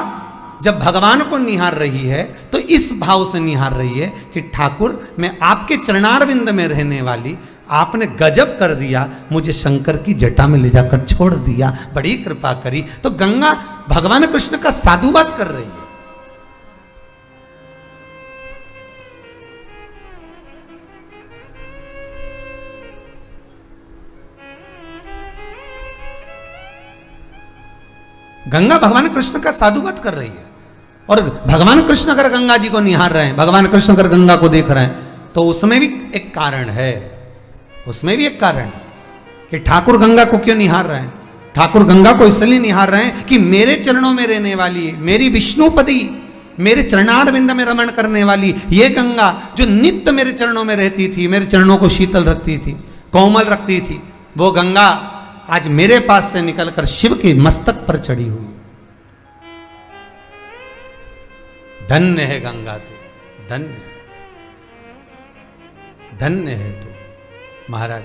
जब भगवान को निहार रही है तो इस भाव से निहार रही है कि ठाकुर मैं आपके चरणारविंद में रहने वाली, आपने गजब कर दिया, मुझे शंकर की जटा में ले जाकर छोड़ दिया, बड़ी कृपा करी। तो गंगा भगवान कृष्ण का साधुवाद कर रही है। गंगा भगवान कृष्ण का साधुवाद कर रही है। और भगवान कृष्ण अगर गंगा जी को निहार रहे हैं, भगवान कृष्ण अगर गंगा को देख रहे हैं, तो उसमें भी एक कारण है, उसमें भी एक कारण है कि ठाकुर गंगा को क्यों निहार रहे हैं। ठाकुर गंगा को इसलिए निहार रहे हैं कि मेरे चरणों में रहने वाली, मेरी विष्णुपदी, मेरे चरणारविंद में रमण करने वाली ये गंगा जो नित्य मेरे चरणों में रहती थी, मेरे चरणों को शीतल रखती थी, कोमल रखती थी, वो गंगा आज मेरे पास से निकलकर शिव के मस्तक पर चढ़ी हुई। धन्य है गंगा तू, धन्य है, धन्य है तू महाराज।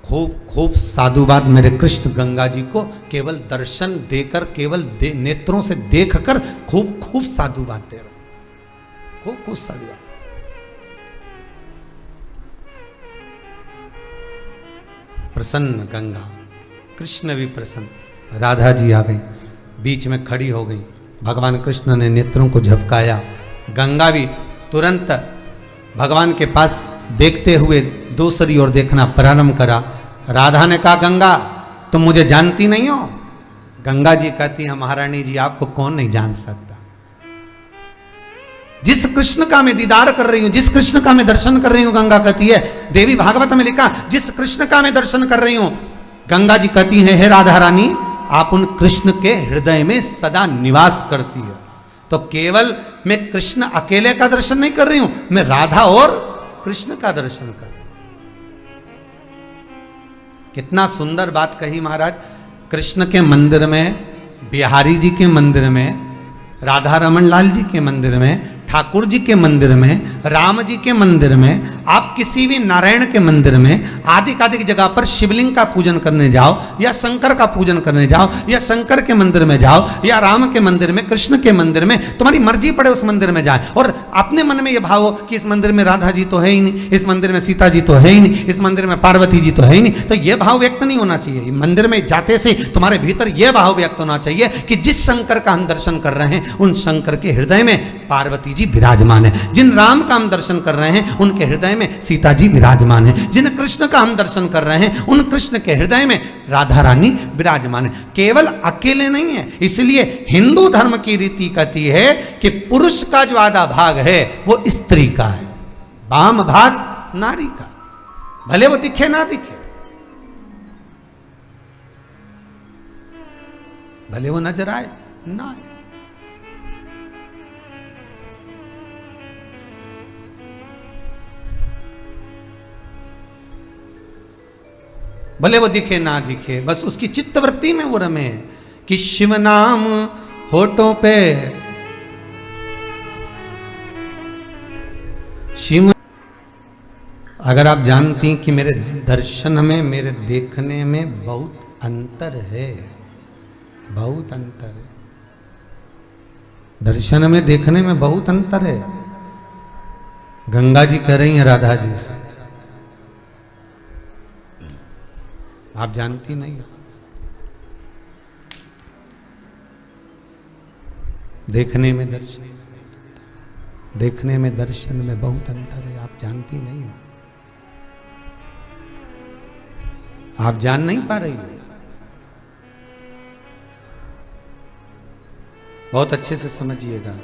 खूब खूब साधुवाद मेरे कृष्ण गंगा जी को केवल दर्शन देकर, केवल नेत्रों से देखकर खूब खूब साधुवाद दे रहा, खूब खूब साधुवाद। प्रसन्न गंगा, कृष्ण भी प्रसन्न। राधा जी आ गई, बीच में खड़ी हो गई, भगवान कृष्ण ने नेत्रों को झपकाया, गंगा भी तुरंत भगवान के पास देखते हुए दूसरी ओर देखना प्रारंभ करा। राधा ने कहा गंगा तुम मुझे जानती नहीं हो। गंगा जी कहती है महारानी जी आपको कौन नहीं जान सकता। जिस कृष्ण का मैं दीदार कर रही हूं, जिस कृष्ण का मैं दर्शन कर रही हूं, गंगा कहती है, देवी भागवत में लिखा जिस कृष्ण का मैं दर्शन कर रही हूं, गंगा जी कहती है हे राधा रानी आप उन कृष्ण के हृदय में सदा निवास करती है। तो केवल मैं कृष्ण अकेले का दर्शन नहीं कर रही हूं, मैं राधा और कृष्ण का दर्शन कर रही हूं। कितना सुंदर बात कही महाराज। कृष्ण के मंदिर में, बिहारी जी के मंदिर में, राधा रमन लाल जी के मंदिर में, ठाकुर जी के मंदिर में, राम जी के मंदिर में, आप किसी भी नारायण के मंदिर में, आदि जगह पर शिवलिंग का पूजन करने जाओ या शंकर का पूजन करने जाओ या शंकर के मंदिर में जाओ या राम के मंदिर में, कृष्ण के मंदिर में, तुम्हारी मर्जी पड़े उस मंदिर में जाए और अपने मन में यह भाव हो कि इस मंदिर में राधा जी तो है ही नहीं, इस मंदिर में सीता जी तो है ही नहीं, इस मंदिर में पार्वती जी तो है ही नहीं, तो यह भाव व्यक्त नहीं होना चाहिए। मंदिर में जाते से तुम्हारे भीतर यह भाव व्यक्त होना चाहिए कि जिस शंकर का हम दर्शन कर रहे हैं उन शंकर के हृदय में पार्वती जी विराजमान है, जिन राम का हम दर्शन कर रहे हैं उनके हृदय में सीता जी विराजमान है, जिन कृष्ण का हम दर्शन कर रहे हैं उन कृष्ण के हृदय में राधा रानी विराजमान है। केवल अकेले नहीं है। इसलिए हिंदू धर्म की रीति कहती है कि पुरुष का जो आधा भाग है वो स्त्री का है, वाम भाग नारी का, भले वो दिखे ना दिखे, भले वो नजर आए ना आए। भले वो दिखे ना दिखे, बस उसकी चित्तवृत्ति में वो रमे कि शिव नाम होठों पे, शिव। अगर आप जानती कि मेरे दर्शन में, मेरे देखने में बहुत अंतर है, बहुत अंतर है, दर्शन में देखने में बहुत अंतर है। गंगा जी कह रही हैं राधा जी से, आप जानती नहीं हो। देखने में दर्शन, देखने में दर्शन में बहुत अंतर है, आप जानती नहीं हो, आप जान नहीं पा रही हो। बहुत अच्छे से समझिएगा,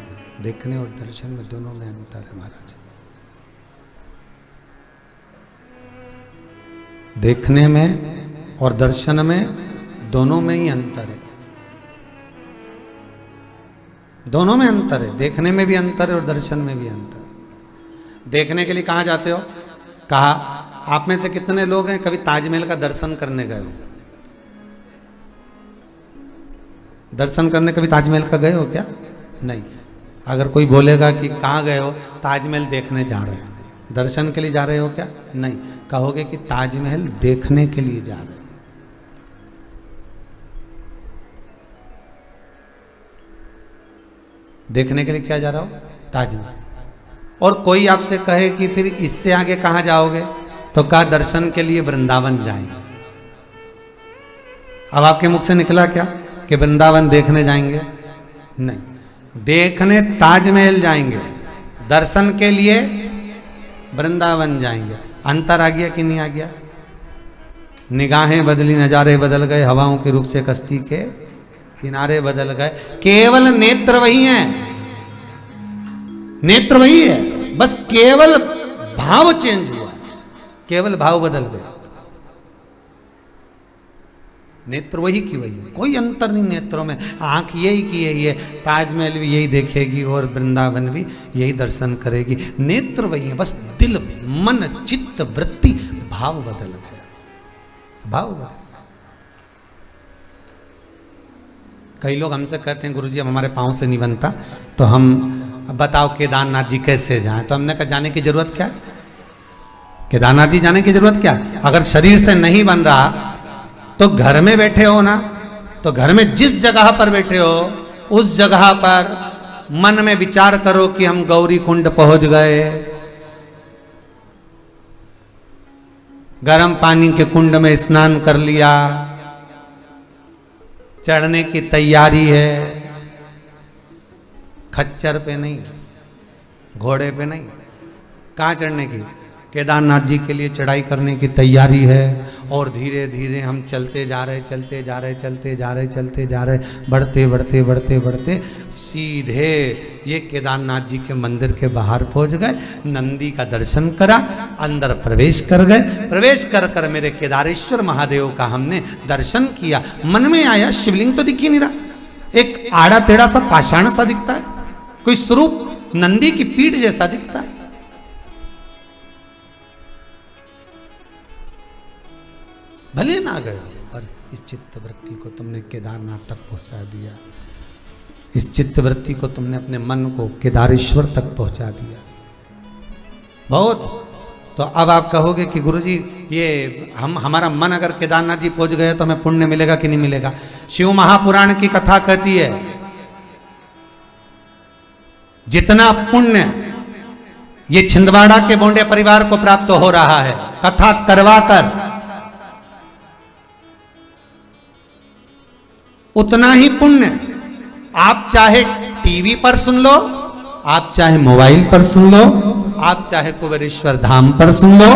देखने और दर्शन में दोनों में अंतर है महाराज। देखने में और दर्शन में दोनों में ही अंतर है, दोनों में अंतर है। देखने में भी अंतर है और दर्शन में भी अंतर। देखने के लिए कहाँ जाते हो? कहा आप में से कितने लोग हैं कभी ताजमहल का दर्शन करने गए हो? दर्शन करने कभी ताजमहल का गए हो क्या? नहीं। अगर कोई बोलेगा कि कहाँ गए हो, ताजमहल देखने जा रहे हैं, दर्शन के लिए जा रहे हो क्या? नहीं। कहोगे कि ताजमहल देखने के लिए जा रहे हो। देखने के लिए क्या जा रहा हो? ताजमहल। और कोई आपसे कहे कि फिर इससे आगे कहाँ जाओगे, तो कहा दर्शन के लिए वृंदावन जाएंगे। अब आपके मुख से निकला क्या कि वृंदावन देखने जाएंगे? नहीं, देखने ताजमहल जाएंगे, दर्शन के लिए वृंदावन जाएंगे। अंतर आ गया कि नहीं आ गया? निगाहें बदली, नजारे बदल गए, हवाओं के रुख से कश्ती के किनारे बदल गए। केवल नेत्र वही है, नेत्र वही है, बस केवल भाव चेंज हुआ, केवल भाव बदल गया। नेत्र वही की वही है, कोई अंतर नहीं नेत्रों में। आंख यही की यही है, ताजमहल भी यही देखेगी और वृंदावन भी यही दर्शन करेगी। नेत्र वही है, बस दिल, मन, चित्त, वृत्ति, भाव बदल गए, भाव बदल। कई लोग हमसे कहते हैं गुरुजी अब हमारे पाँव से नहीं बनता, तो हम बताओ केदारनाथ जी कैसे जाएं? तो हमने कहा जाने की जरूरत क्या है? केदारनाथ जी जाने की जरूरत क्या है? अगर शरीर से नहीं बन रहा तो घर में बैठे हो ना, तो घर में जिस जगह पर बैठे हो उस जगह पर मन में विचार करो कि हम गौरी कुंड पहुंच गए, गर्म पानी के कुंड में स्नान कर लिया, चढ़ने की तैयारी है, खच्चर पे नहीं, घोड़े पे नहीं, कहाँ चढ़ने की? केदारनाथ जी के लिए चढ़ाई करने की तैयारी है। और धीरे धीरे हम चलते जा रहे, चलते जा रहे, चलते जा रहे, चलते जा रहे, बढ़ते बढ़ते बढ़ते बढ़ते सीधे ये केदारनाथ जी के मंदिर के बाहर पहुंच गए, नंदी का दर्शन करा, अंदर प्रवेश कर गए। प्रवेश कर कर मेरे केदारेश्वर महादेव का हमने दर्शन किया। मन में आया शिवलिंग तो दिख ही नहीं रहा, एक आड़ा टेढ़ा सा पाषाण सा दिखता है, कोई स्वरूप नंदी की पीठ जैसा दिखता है। भले ना गए, पर इस चित्त वृत्ति को तुमने केदारनाथ तक पहुंचा दिया, इस चित्त वृत्ति को तुमने अपने मन को केदारेश्वर तक पहुंचा दिया। बहुत। तो अब आप कहोगे कि गुरुजी ये हमारा मन अगर केदारनाथ जी पहुंच गए तो हमें पुण्य मिलेगा कि नहीं मिलेगा? शिव महापुराण की कथा कहती है जितना पुण्य ये छिंदवाड़ा के बोंडे परिवार को प्राप्त हो रहा है कथा करवाकर, उतना ही पुण्य आप चाहे टीवी पर सुन लो, आप चाहे मोबाइल पर सुन लो, आप चाहे कुबेरेश्वर धाम पर सुन लो,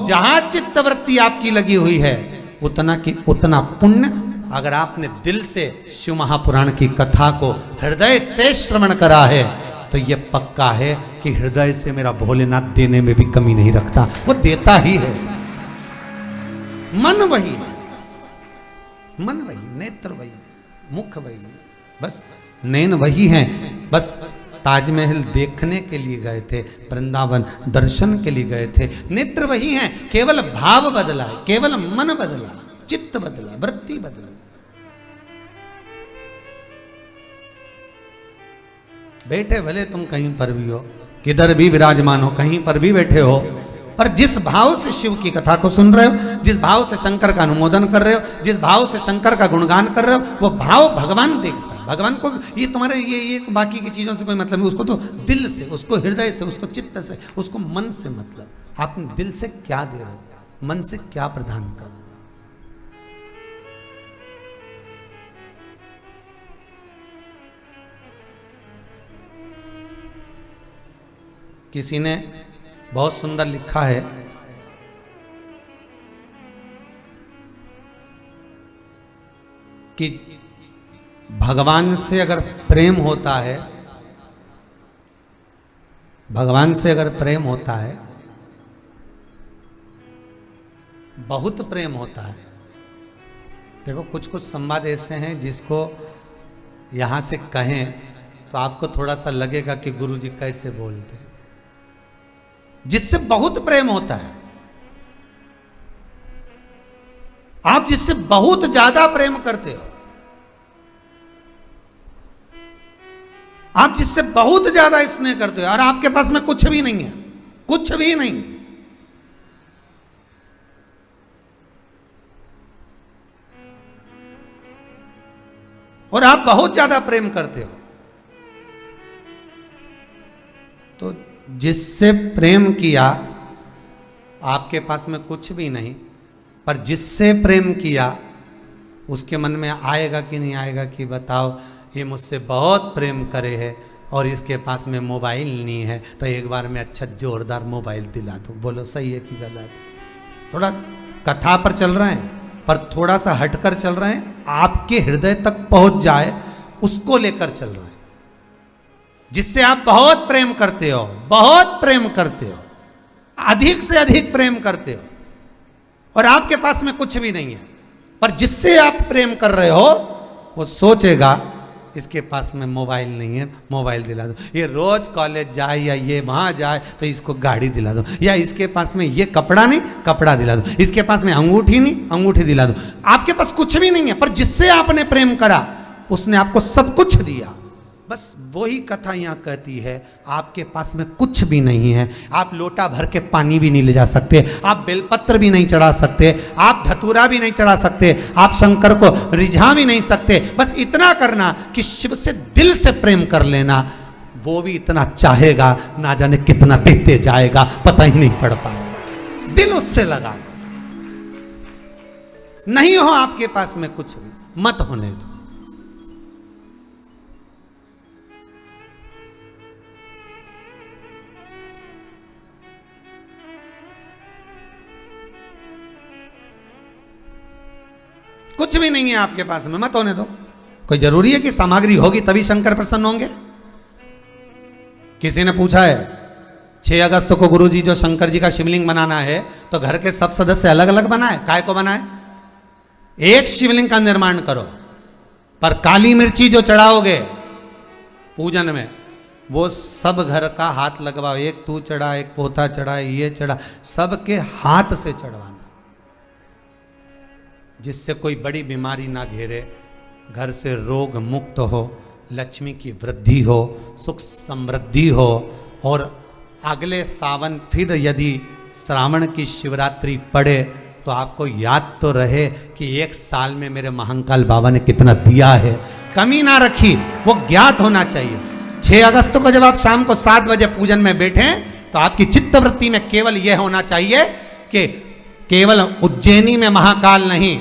जहां चित्तवृत्ति आपकी लगी हुई है उतना की उतना पुण्य। अगर आपने दिल से शिव महापुराण की कथा को हृदय से श्रवण करा है तो यह पक्का है कि हृदय से मेरा भोलेनाथ देने में भी कमी नहीं रखता, वो देता ही है। मन वही, मन वही, नेत्र वही, मुख वही, बस नैन वही हैं। बस ताजमहल देखने के लिए गए थे, वृंदावन दर्शन के लिए गए थे, नेत्र वही हैं, केवल भाव बदला है, केवल मन बदला, चित्त बदला, वृत्ति बदला। बैठे भले तुम कहीं पर भी हो, किधर भी विराजमान हो, कहीं पर भी बैठे हो, पर जिस भाव से शिव की कथा को सुन रहे हो, जिस भाव से शंकर का अनुमोदन कर रहे हो, जिस भाव से शंकर का गुणगान कर रहे हो, वो भाव भगवान देखता है। भगवान को ये तुम्हारे ये बाकी की चीज़ों से कोई मतलब नहीं, उसको तो दिल से, उसको हृदय से, उसको चित्त से, उसको मन से मतलब। आप दिल से क्या दे रहे हो, मन से क्या प्रदान कर रहे हो। किसी ने बहुत सुंदर लिखा है कि भगवान से अगर प्रेम होता है, भगवान से अगर प्रेम होता है, बहुत प्रेम होता है। देखो कुछ कुछ संवाद ऐसे हैं जिसको यहां से कहें तो आपको थोड़ा सा लगेगा कि गुरुजी कैसे बोलते, जिससे बहुत प्रेम होता है, आप जिससे बहुत ज्यादा प्रेम करते हो, आप जिससे बहुत ज्यादा स्नेह करते हो और आपके पास में कुछ भी नहीं है, कुछ भी नहीं, और आप बहुत ज्यादा प्रेम करते हो, जिससे प्रेम किया आपके पास में कुछ भी नहीं, पर जिससे प्रेम किया उसके मन में आएगा कि नहीं आएगा कि बताओ ये मुझसे बहुत प्रेम करे है और इसके पास में मोबाइल नहीं है, तो एक बार में अच्छा जोरदार मोबाइल दिला दूँ। बोलो सही है कि गलत है? थोड़ा कथा पर चल रहे हैं, पर थोड़ा सा हटकर चल रहे हैं, आपके हृदय तक पहुंच जाए उसको लेकर चल रहे हैं। जिससे आप बहुत प्रेम करते हो, बहुत प्रेम करते हो, अधिक से अधिक प्रेम करते हो, और आपके पास में कुछ भी नहीं है, पर जिससे आप प्रेम कर रहे हो वो सोचेगा इसके पास में मोबाइल नहीं है, मोबाइल दिला दो। ये रोज कॉलेज जाए या ये वहां जाए तो इसको गाड़ी दिला दो, या इसके पास में ये कपड़ा नहीं, कपड़ा दिला दो, इसके पास में अंगूठी नहीं, अंगूठी दिला दो। आपके पास कुछ भी नहीं है, पर जिससे आपने प्रेम करा उसने आपको सब कुछ दिया। बस वही कथा यहाँ कहती है, आपके पास में कुछ भी नहीं है, आप लोटा भर के पानी भी नहीं ले जा सकते, आप बेलपत्र भी नहीं चढ़ा सकते, आप धतूरा भी नहीं चढ़ा सकते, आप शंकर को रिझा भी नहीं सकते। बस इतना करना कि शिव से दिल से प्रेम कर लेना, वो भी इतना चाहेगा ना जाने कितना देते जाएगा, पता ही नहीं पड़ पाएगा। दिल उससे लगा। नहीं हो आपके पास में कुछ भी, मत होने दो। कुछ भी नहीं है आपके पास में, मत होने दो। कोई जरूरी है कि सामग्री होगी तभी शंकर प्रसन्न होंगे? किसी ने पूछा है 6 अगस्त को गुरुजी जो शंकर जी का शिवलिंग बनाना है तो घर के सब सदस्य अलग अलग बनाए, काय को बनाए? एक शिवलिंग का निर्माण करो, पर काली मिर्ची जो चढ़ाओगे पूजन में वो सब घर का हाथ लगवाओ। एक तू चढ़ा, एक पोता चढ़ा, ये चढ़ा, सबके हाथ से चढ़वाना, जिससे कोई बड़ी बीमारी ना घेरे, घर से रोग मुक्त हो, लक्ष्मी की वृद्धि हो, सुख समृद्धि हो। और अगले सावन फिर यदि श्रावण की शिवरात्रि पड़े तो आपको याद तो रहे कि 1 साल में मेरे महाकाल बाबा ने कितना दिया है, कमी ना रखी, वो ज्ञात होना चाहिए। 6 अगस्त को जब आप शाम को 7 बजे पूजन में बैठे तो आपकी चित्तवृत्ति में केवल यह होना चाहिए कि केवल उज्जैनी में महाकाल नहीं,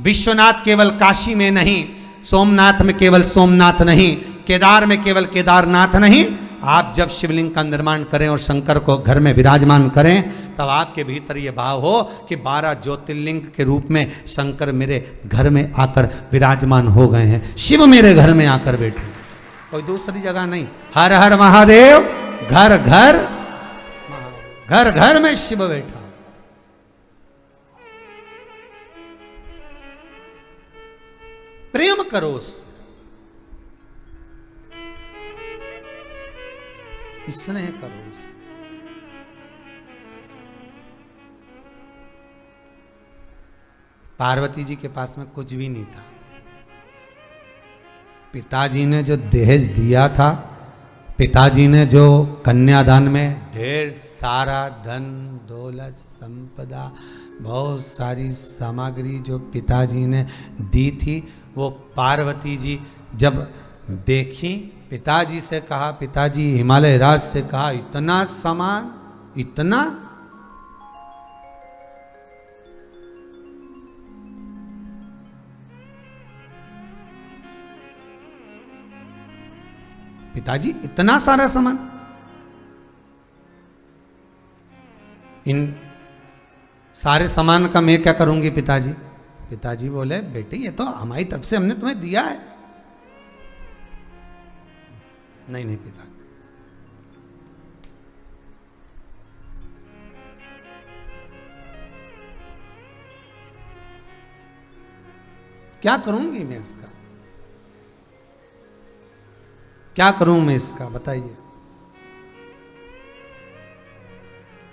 विश्वनाथ केवल काशी में नहीं, सोमनाथ में केवल सोमनाथ नहीं, केदार में केवल केदारनाथ नहीं। आप जब शिवलिंग का निर्माण करें और शंकर को घर में विराजमान करें तब आपके भीतर ये भाव हो कि 12 ज्योतिर्लिंग के रूप में शंकर मेरे घर में आकर विराजमान हो गए हैं, शिव मेरे घर में आकर बैठे, कोई दूसरी जगह नहीं। हर हर महादेव, घर घर घर घर में शिव बैठा। प्रेम करो उससे, स्नेह करो उससे। पार्वती जी के पास में कुछ भी नहीं था, पिताजी ने जो दहेज दिया था, पिताजी ने जो कन्यादान में ढेर सारा धन दौलत संपदा बहुत सारी सामग्री जो पिताजी ने दी थी, वो पार्वती जी जब देखी, पिताजी से कहा, पिताजी हिमालय राज से कहा, इतना सामान, इतना। पिताजी इतना सारा सामान, इन सारे सामान का मैं क्या करूंगी पिताजी? पिताजी बोले, बेटे ये तो हमारी तरफ से हमने तुम्हें दिया है। नहीं नहीं पिताजी, क्या करूंगी मैं इसका, क्या करूं मैं इसका, बताइए।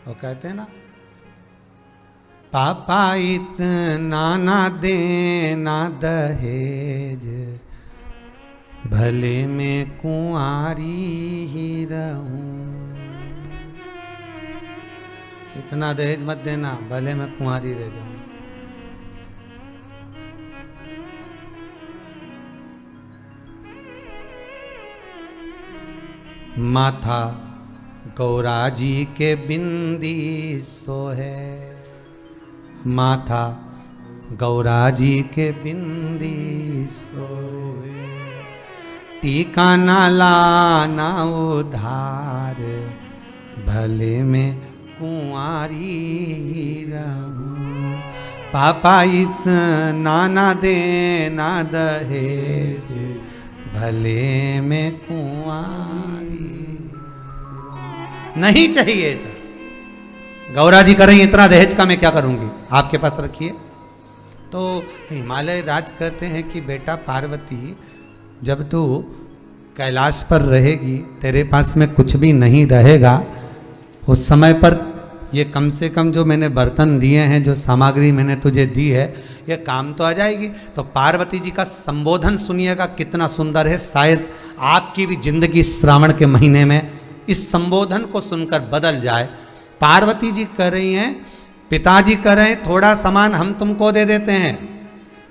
वो कहते हैं ना, पापा इतना ना देना दहेज, भले मैं कुंवारी ही रहूं। इतना दहेज मत देना, भले मैं कुंवारी रह जाऊं। माथा गौरा जी के बिंदी सोहे, माथा गौरा जी के बिंदी सोहे, टीका ना लाना उधार, भले में कुंवारी रहूं, पापा इतना ना देना दहेज, भले में कुंवारी नहीं चाहिए था। गौरा जी करें इतना दहेज का मैं क्या करूंगी, आपके पास रखिए। तो हिमालय राज कहते हैं कि बेटा पार्वती, जब तू कैलाश पर रहेगी, तेरे पास में कुछ भी नहीं रहेगा, उस समय पर ये कम से कम जो मैंने बर्तन दिए हैं, जो सामग्री मैंने तुझे दी है, ये काम तो आ जाएगी। तो पार्वती जी का संबोधन सुनिएगा कितना सुंदर है। शायद आपकी भी जिंदगी श्रावण के महीने में इस संबोधन को सुनकर बदल जाए। पार्वती जी कह रही हैं, पिताजी कह रहे हैं थोड़ा सामान हम तुमको दे देते हैं,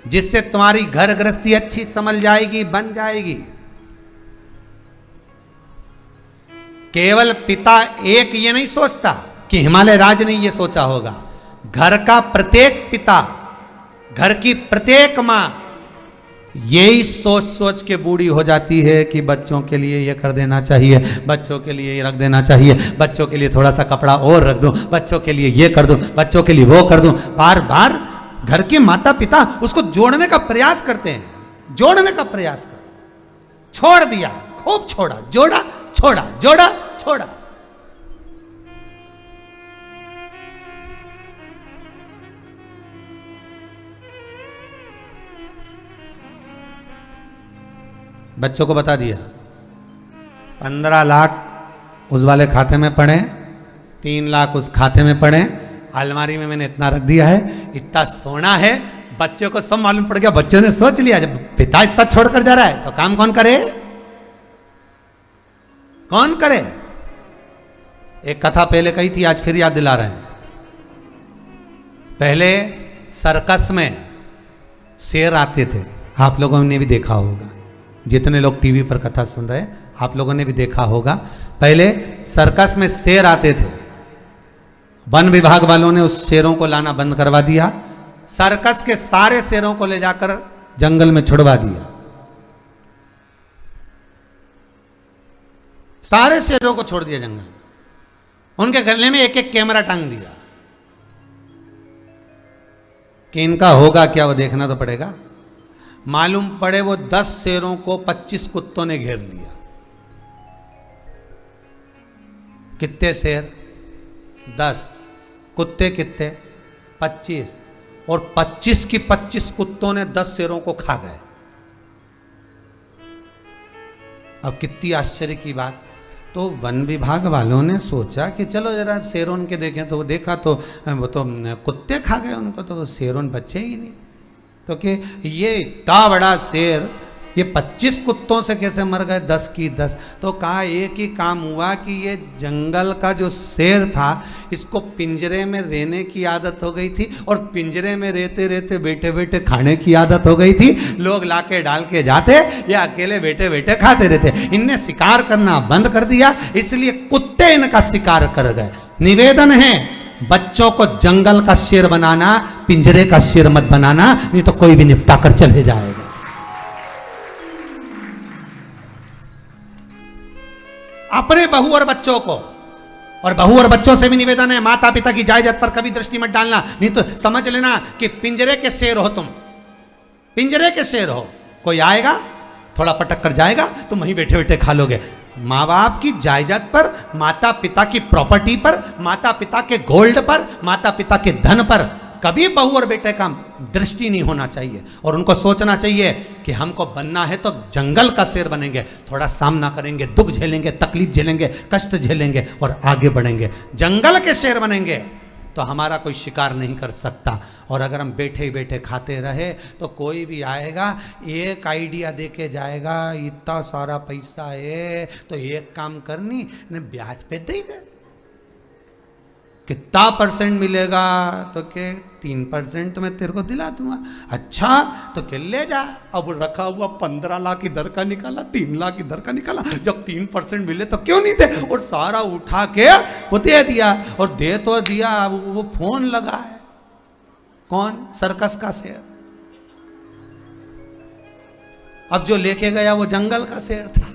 जिससे तुम्हारी घर गृहस्थी अच्छी संभल जाएगी, बन जाएगी। केवल पिता एक ये नहीं सोचता कि हिमालय राज ने ये सोचा होगा, घर का प्रत्येक पिता, घर की प्रत्येक मां यही सोच सोच के बूढ़ी हो जाती है कि बच्चों के लिए ये कर देना चाहिए, बच्चों के लिए ये रख देना चाहिए, बच्चों के लिए थोड़ा सा कपड़ा और रख दूं, बच्चों के लिए ये कर दूं, बच्चों के लिए वो कर दूं। बार बार घर के माता पिता उसको जोड़ने का प्रयास करते हैं, जोड़ने का प्रयास कर, छोड़ दिया, खूब छोड़ा, जोड़ा छोड़ा, जोड़ा छोड़ा। बच्चों को बता दिया 15 लाख उस वाले खाते में पड़े, 3 लाख उस खाते में पड़े, अलमारी में मैंने इतना रख दिया है, इतना सोना है। बच्चों को सब मालूम पड़ गया, बच्चों ने सोच लिया जब पिता इतना छोड़कर जा रहा है तो काम कौन करे, कौन करे। एक कथा पहले कही थी, आज फिर याद दिला रहे हैं। पहले सर्कस में शेर आते थे, आप लोगों ने भी देखा होगा, जितने लोग टीवी पर कथा सुन रहे हैं आप लोगों ने भी देखा होगा। पहले सर्कस में शेर आते थे, वन विभाग वालों ने उस शेरों को लाना बंद करवा दिया, सर्कस के सारे शेरों को ले जाकर जंगल में छुड़वा दिया, सारे शेरों को छोड़ दिया जंगल में, उनके गले में एक एक कैमरा टांग दिया कि इनका होगा क्या वो देखना तो पड़ेगा। मालूम पड़े वो 10 शेरों को 25 कुत्तों ने घेर लिया। कितने शेर? 10, कुत्ते कितने? 25, और 25 की 25 कुत्तों ने 10 शेरों को खा गए। अब कितनी आश्चर्य की बात। तो वन विभाग वालों ने सोचा कि चलो जरा शेरों के देखें, तो वो देखा तो वो तो कुत्ते खा गए उनको, तो शेरों बचे ही नहीं। तो कि ये इतना बड़ा शेर ये 25 कुत्तों से कैसे मर गए, 10 की 10। तो कहा एक ही काम हुआ कि ये जंगल का जो शेर था इसको पिंजरे में रहने की आदत हो गई थी, और पिंजरे में रहते रहते बैठे बैठे खाने की आदत हो गई थी। लोग लाके डाल के जाते, ये अकेले बैठे बैठे खाते रहते। इनने शिकार करना बंद कर दिया, इसलिए कुत्ते इनका शिकार कर गए। निवेदन है बच्चों को जंगल का शेर बनाना, पिंजरे का शेर मत बनाना, नहीं तो कोई भी निपटा कर चले जाएगा। अपने बहू और बच्चों को, और बहू और बच्चों से भी निवेदन है, माता पिता की जायदाद पर कभी दृष्टि मत डालना, नहीं तो समझ लेना कि पिंजरे के शेर हो तुम, पिंजरे के शेर हो। कोई आएगा थोड़ा पटक कर जाएगा, तुम वहीं बैठे बैठे खा लोगे। माँ बाप की जायदाद पर, माता पिता की प्रॉपर्टी पर, माता पिता के गोल्ड पर, माता पिता के धन पर कभी बहू और बेटे का दृष्टि नहीं होना चाहिए। और उनको सोचना चाहिए कि हमको बनना है तो जंगल का शेर बनेंगे, थोड़ा सामना करेंगे, दुख झेलेंगे, तकलीफ झेलेंगे, कष्ट झेलेंगे और आगे बढ़ेंगे। जंगल के शेर बनेंगे तो हमारा कोई शिकार नहीं कर सकता। और अगर हम बैठे बैठे खाते रहे तो कोई भी आएगा एक आइडिया दे के जाएगा, इतना सारा पैसा है तो एक काम करनी, ब्याज पे दे दे, कितना परसेंट मिलेगा? तो के 3% मैं तेरे को दिला दूंगा। अच्छा तो के ले जा। अब रखा हुआ 15 लाख इधर का निकाला, 3 लाख इधर का निकाला, जब 3% मिले तो क्यों नहीं दे, और सारा उठा के वो दे दिया। और दे तो दिया, अब वो फोन लगा है। कौन? सर्कस का शेर। अब जो लेके गया वो जंगल का शेर था।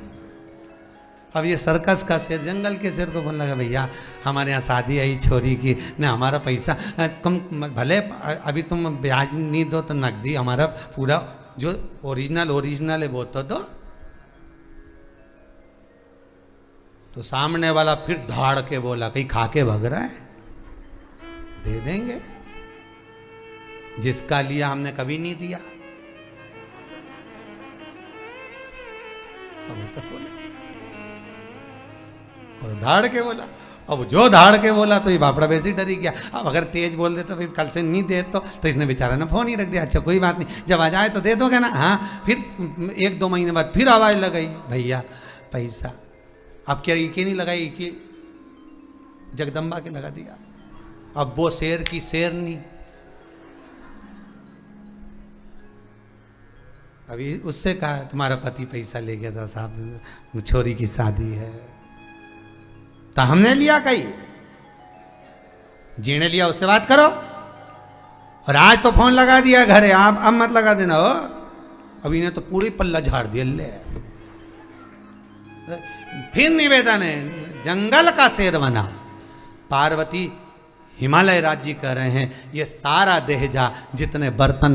अब ये सर्कस का शेर जंगल के शेर को फोन लगा, भैया हमारे यहाँ शादी आई छोरी की, न हमारा पैसा कम, भले अभी तुम ब्याज नहीं दो तो नकदी हमारा पूरा जो ओरिजिनल है वो तो दो। तो सामने वाला फिर धाड़ के बोला, कहीं खा के भग रहा है, दे देंगे, जिसका लिया हमने कभी नहीं दिया। अब तो बोले, और धाड़ के बोला। अब जो धाड़ के बोला तो ये बापड़ा वैसे ही डरी गया। अब अगर तेज बोल दे तो फिर कल से नहीं दे तो इसने बेचारा ने फोन ही रख दिया। अच्छा कोई बात नहीं, जब आ जाए तो दे दोगे ना? हाँ। फिर 1-2 महीने बाद फिर आवाज लगाई, भैया पैसा। अब क्या इके नहीं लगाई, इके जगदम्बा के लगा दिया। अब वो शेर की शेरनी। अभी उससे कहा तुम्हारा पति पैसा ले गया था साहब, छोरी की शादी है। तो हमने लिया कहीं, जीने लिया उससे बात करो। और आज तो फोन लगा दिया घरे, आप अब मत लगा देना हो। अभी ने तो पूरी पल्ला झाड़ दिया। ले फिर निवेदन है, जंगल का शेर बना। पार्वती हिमालय राज्य कर रहे हैं, ये सारा दहेजा जितने बर्तन,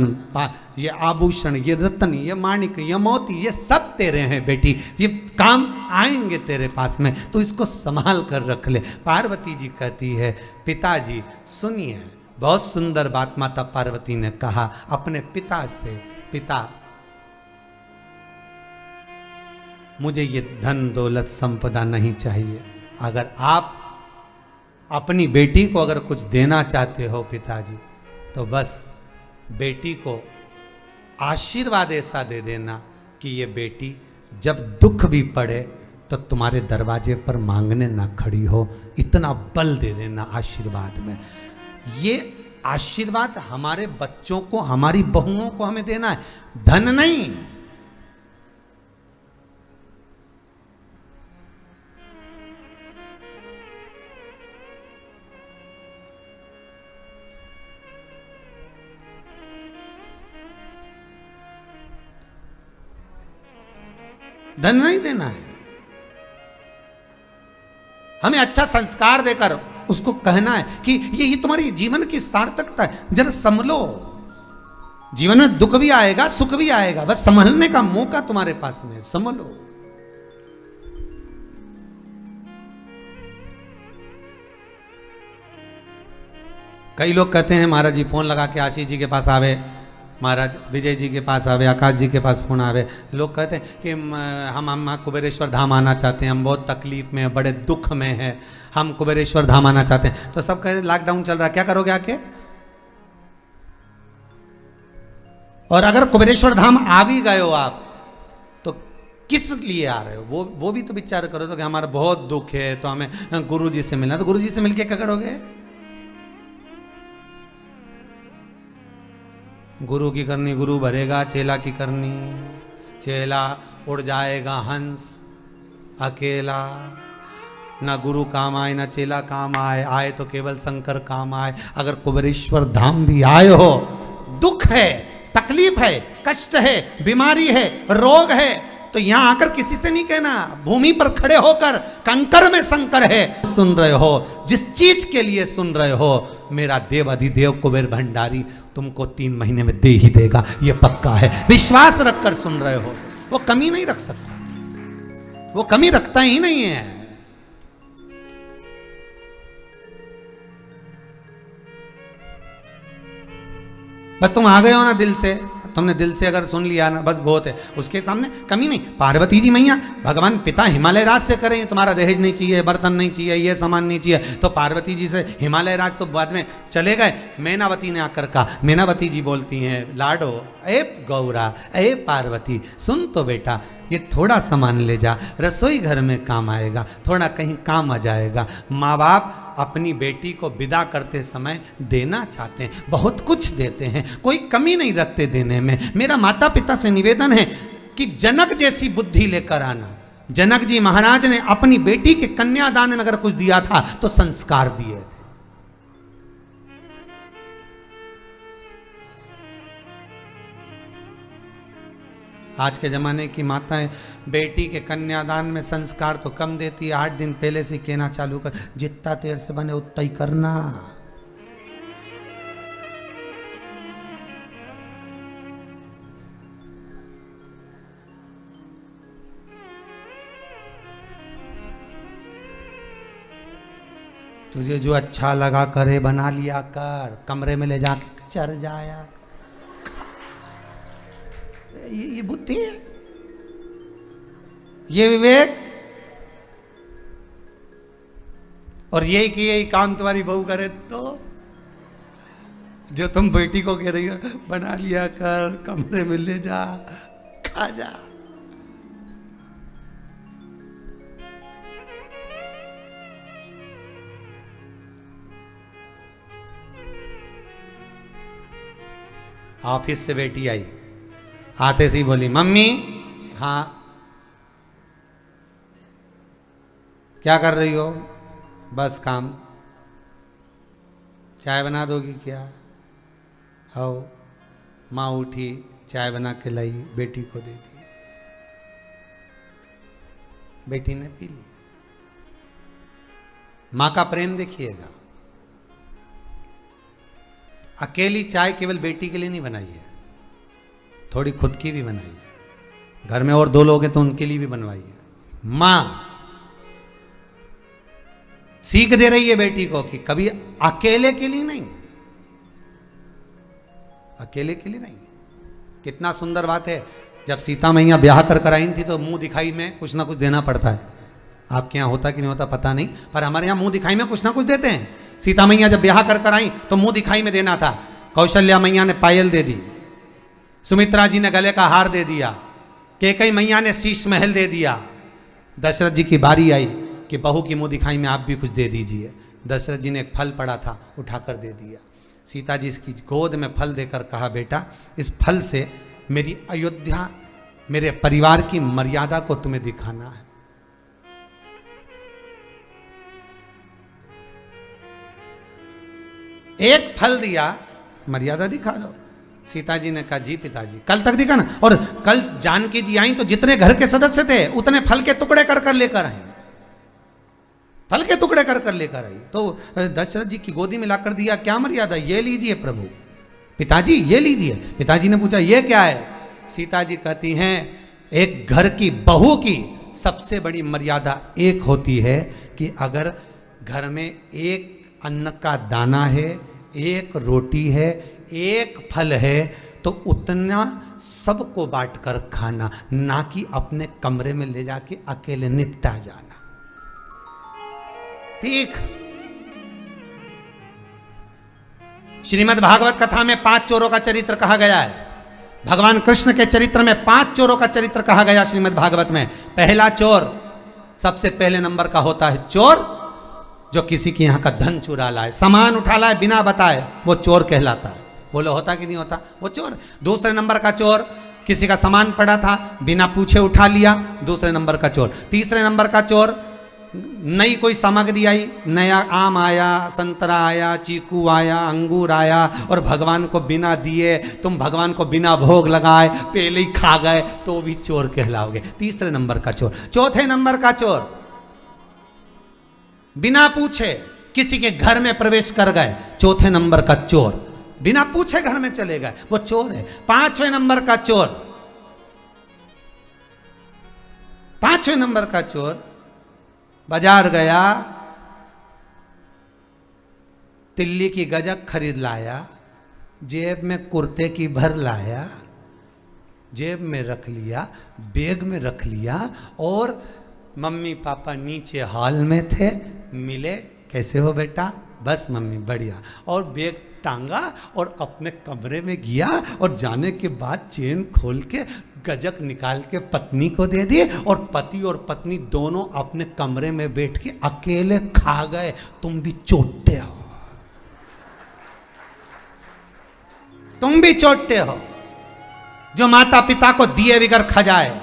ये आभूषण, ये रत्न, ये माणिक, ये मोती, ये सब तेरे हैं बेटी, ये काम आएंगे तेरे पास में, तो इसको संभाल कर रख ले। पार्वती जी कहती है, पिताजी सुनिए। बहुत सुंदर बात माता पार्वती ने कहा अपने पिता से, पिता मुझे ये धन दौलत संपदा नहीं चाहिए। अगर आप अपनी बेटी को अगर कुछ देना चाहते हो पिताजी, तो बस बेटी को आशीर्वाद ऐसा दे देना कि ये बेटी जब दुख भी पड़े तो तुम्हारे दरवाजे पर मांगने ना खड़ी हो। इतना बल दे देना आशीर्वाद में। ये आशीर्वाद हमारे बच्चों को, हमारी बहुओं को हमें देना है, धन नहीं। धन नहीं देना है, हमें अच्छा संस्कार देकर उसको कहना है कि ये तुम्हारी जीवन की सार्थकता है, जरा संभलो। जीवन में दुख भी आएगा, सुख भी आएगा, बस संभलने का मौका तुम्हारे पास में, संभलो। कई लोग कहते हैं महाराज जी फोन लगा के आशीष जी के पास आवे, महाराज विजय जी के पास आवे, आकाश जी के पास फोन आवे। लोग कहते हैं कि हम कुबेरेश्वर धाम आना चाहते हैं, हम बहुत तकलीफ में, बड़े दुख में हैं, हम कुबेरेश्वर धाम आना चाहते हैं। तो सब कहते हैं लॉकडाउन चल रहा है, क्या करोगे आके? और अगर कुबेरेश्वर धाम आ भी गए हो आप, तो किस लिए आ रहे हो? वो भी तो विचार करो। तो कि हमारा बहुत दुख है, तो हमें गुरु जी से मिलना। तो गुरु जी से मिलके क्या करोगे? गुरु की करनी गुरु भरेगा, चेला की करनी चेला उड़ जाएगा हंस अकेला। ना गुरु काम आए ना चेला काम आए, आए तो केवल शंकर काम आए। अगर कुबेरेश्वर धाम भी आए हो, दुख है, तकलीफ है, कष्ट है, बीमारी है, रोग है, तो यहां आकर किसी से नहीं कहना, भूमि पर खड़े होकर कंकर में शंकर है सुन रहे हो। जिस चीज के लिए सुन रहे हो, मेरा देव अधिदेव कुबेर भंडारी तुमको 3 महीने में दे ही देगा, ये पक्का है। विश्वास रखकर सुन रहे हो, वो कमी नहीं रख सकता, वो कमी रखता ही नहीं है। बस तुम आ गए हो ना दिल से, तुमने दिल से अगर सुन लिया ना, बस बहुत है, उसके सामने कमी नहीं। पार्वती जी मैया भगवान पिता हिमालय राज से करें, तुम्हारा दहेज नहीं चाहिए, बर्तन नहीं चाहिए, ये सामान नहीं चाहिए, तो पार्वती जी से हिमालय राज तो बाद में चले गए। मैनावती ने आकर कहा, मैनावती जी बोलती हैं, लाडो ए गौरा ए पार्वती सुन तो बेटा, ये थोड़ा सामान ले जा, रसोई घर में काम आएगा, थोड़ा कहीं काम आ जाएगा। माँ बाप अपनी बेटी को विदा करते समय देना चाहते हैं, बहुत कुछ देते हैं, कोई कमी नहीं रखते देने में। मेरा माता पिता से निवेदन है कि जनक जैसी बुद्धि लेकर आना। जनक जी महाराज ने अपनी बेटी के कन्यादान में अगर कुछ दिया था तो संस्कार दिए थे। आज के ज़माने की माताएं बेटी के कन्यादान में संस्कार तो कम देती है, 8 दिन पहले से कहना चालू कर, जितना देर से बने उतना ही करना। तुझे जो अच्छा लगा करे बना लिया कर, कमरे में ले जाके चर जाया। ये बुद्धि है, ये विवेक। और यही कि यही काम तुम्हारी बहू करे तो, जो तुम बेटी को कह रही हो बना लिया कर, कमरे में ले जा, खा जा। ऑफिस से बेटी आई, आते से ही बोली, मम्मी। हाँ, क्या कर रही हो? बस काम। चाय बना दोगी क्या? हो। माँ उठी, चाय बना के लाई, बेटी को दे दी, बेटी ने पी ली। माँ का प्रेम देखिएगा। अकेली चाय केवल बेटी के लिए नहीं बनाई है, थोड़ी खुद की भी बनाई है। घर में और 2 लोग हैं तो उनके लिए भी बनवाई है। मां सीख दे रही है बेटी को कि कभी अकेले के लिए नहीं, अकेले के लिए नहीं। कितना सुंदर बात है, जब सीता मैया ब्याह कर आई थी तो मुंह दिखाई में कुछ ना कुछ देना पड़ता है। आपके यहाँ होता कि नहीं होता पता नहीं, पर हमारे यहाँ मुंह दिखाई में कुछ ना कुछ देते हैं। सीता मैया जब ब्याह कर आई तो मुंह दिखाई में देना था। कौशल्या मैया ने पायल दे दी, सुमित्रा जी ने गले का हार दे दिया, कैकेयी मैया ने शीश महल दे दिया। दशरथ जी की बारी आई कि बहू की मुंह दिखाई में आप भी कुछ दे दीजिए। दशरथ जी ने एक फल पड़ा था, उठाकर दे दिया। सीता जी इसकी गोद में फल देकर कहा, बेटा इस फल से मेरी अयोध्या, मेरे परिवार की मर्यादा को तुम्हें दिखाना है। एक फल दिया, मर्यादा दिखा दो। सीता जी ने कहा, जी पिताजी। कल तक दिखा ना। और कल जानकी जी आई तो जितने घर के सदस्य थे उतने फल के टुकड़े कर कर लेकर आई, फल के टुकड़े कर कर लेकर आई। तो दशरथ जी की गोदी में लाकर दिया, क्या मर्यादा? ये लीजिए प्रभु। पिताजी ये लीजिए। पिताजी ने पूछा, ये क्या है? सीता जी कहती हैं, एक घर की बहू की सबसे बड़ी मर्यादा एक होती है कि अगर घर में एक अन्न का दाना है, एक रोटी है, एक फल है, तो उतना सबको बांट कर खाना, ना कि अपने कमरे में ले जाके अकेले निपटा जाना। सीख। श्रीमद् भागवत कथा में 5 चोरों का चरित्र कहा गया है। भगवान कृष्ण के चरित्र में 5 चोरों का चरित्र कहा गया श्रीमद् भागवत में। पहला चोर सबसे पहले नंबर का होता है चोर जो किसी के यहाँ का धन चुरा लाए, सामान उठा लाए बिना बताए, वो चोर कहलाता है। बोलो होता कि नहीं होता? वो चोर। दूसरे नंबर का चोर, किसी का सामान पड़ा था बिना पूछे उठा लिया, दूसरे नंबर का चोर। तीसरे नंबर का चोर, नई कोई सामग्री आई, नया आम आया, संतरा आया, चीकू आया, अंगूर आया, और भगवान को बिना दिए, तुम भगवान को बिना भोग लगाए पहले ही खा गए, तो भी चोर कहलाओगे। तीसरे नंबर का चोर। चौथे नंबर का चोर, बिना पूछे किसी के घर में प्रवेश कर गए, चौथे नंबर का चोर। बिना पूछे घर में चले गए, वो चोर है। पांचवें नंबर का चोर, पांचवें नंबर का चोर बाजार गया, तिल्ली की गजक खरीद लाया, जेब में कुर्ते की भर लाया, जेब में रख लिया, बैग में रख लिया, और मम्मी पापा नीचे हॉल में थे, मिले, कैसे हो बेटा? बस मम्मी बढ़िया, और बैग टांगा और अपने कमरे में गया, और जाने के बाद चेन खोल के गजक निकाल के पत्नी को दे दिए और पति और पत्नी दोनों अपने कमरे में बैठ के अकेले खा गए। तुम भी चोटे हो, तुम भी चोटे हो जो माता पिता को दिए बिगर खा जाए।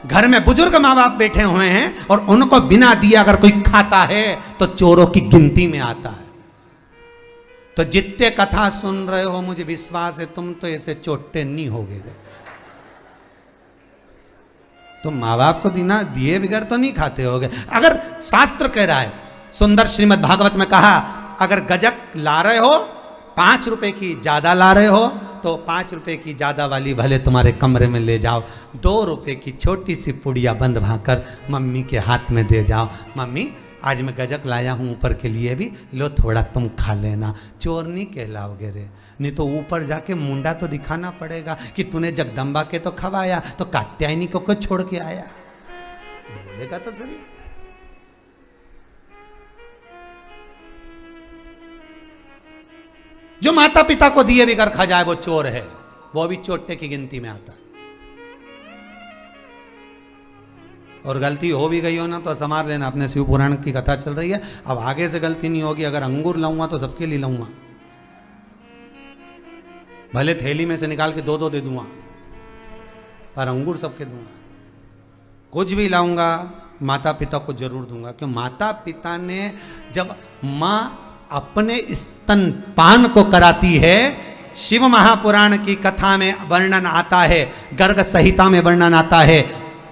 घर में बुजुर्ग माँ बाप बैठे हुए हैं और उनको बिना दिए अगर कोई खाता है तो चोरों की गिनती में आता है। तो जितने कथा सुन रहे हो मुझे विश्वास है तुम तो ऐसे चोटे नहीं होगे। तुम माँ बाप को दिना दिए बिगर तो नहीं खाते होगे। अगर शास्त्र कह रहा है, सुंदर श्रीमद् भागवत में कहा, अगर गजक ला रहे हो 5 रुपए की ज्यादा ला रहे हो तो 5 रुपए की ज्यादा वाली भले तुम्हारे कमरे में ले जाओ, 2 रुपए की छोटी सी पुड़िया बंद भाकर मम्मी के हाथ में दे जाओ, मम्मी आज मैं गजक लाया हूँ ऊपर के लिए भी, लो थोड़ा तुम खा लेना। चोर नहीं कहलाओगे रे, नहीं तो ऊपर जाके मुंडा तो दिखाना पड़ेगा कि तूने जगदम्बा के तो खवाया तो कात्यायनी को छोड़ के आया, बोलेगा तो सही। जो माता पिता को दिए बिगर खा जाए वो चोर है, वो भी चोटे की गिनती में आता है। और गलती हो भी गई हो ना तो संभाल लेना, अपने शिव पुराण की कथा चल रही है, अब आगे से गलती नहीं होगी। अगर अंगूर लाऊंगा तो सबके लिए लाऊंगा, भले थैली में से निकाल के 2-2 दे दूंगा, पर अंगूर सबके दूंगा। कुछ भी लाऊंगा माता पिता को जरूर दूंगा, क्यों? माता पिता ने जब माँ अपने स्तनपान को कराती है, शिव महापुराण की कथा में वर्णन आता है, गर्ग संहिता में वर्णन आता है,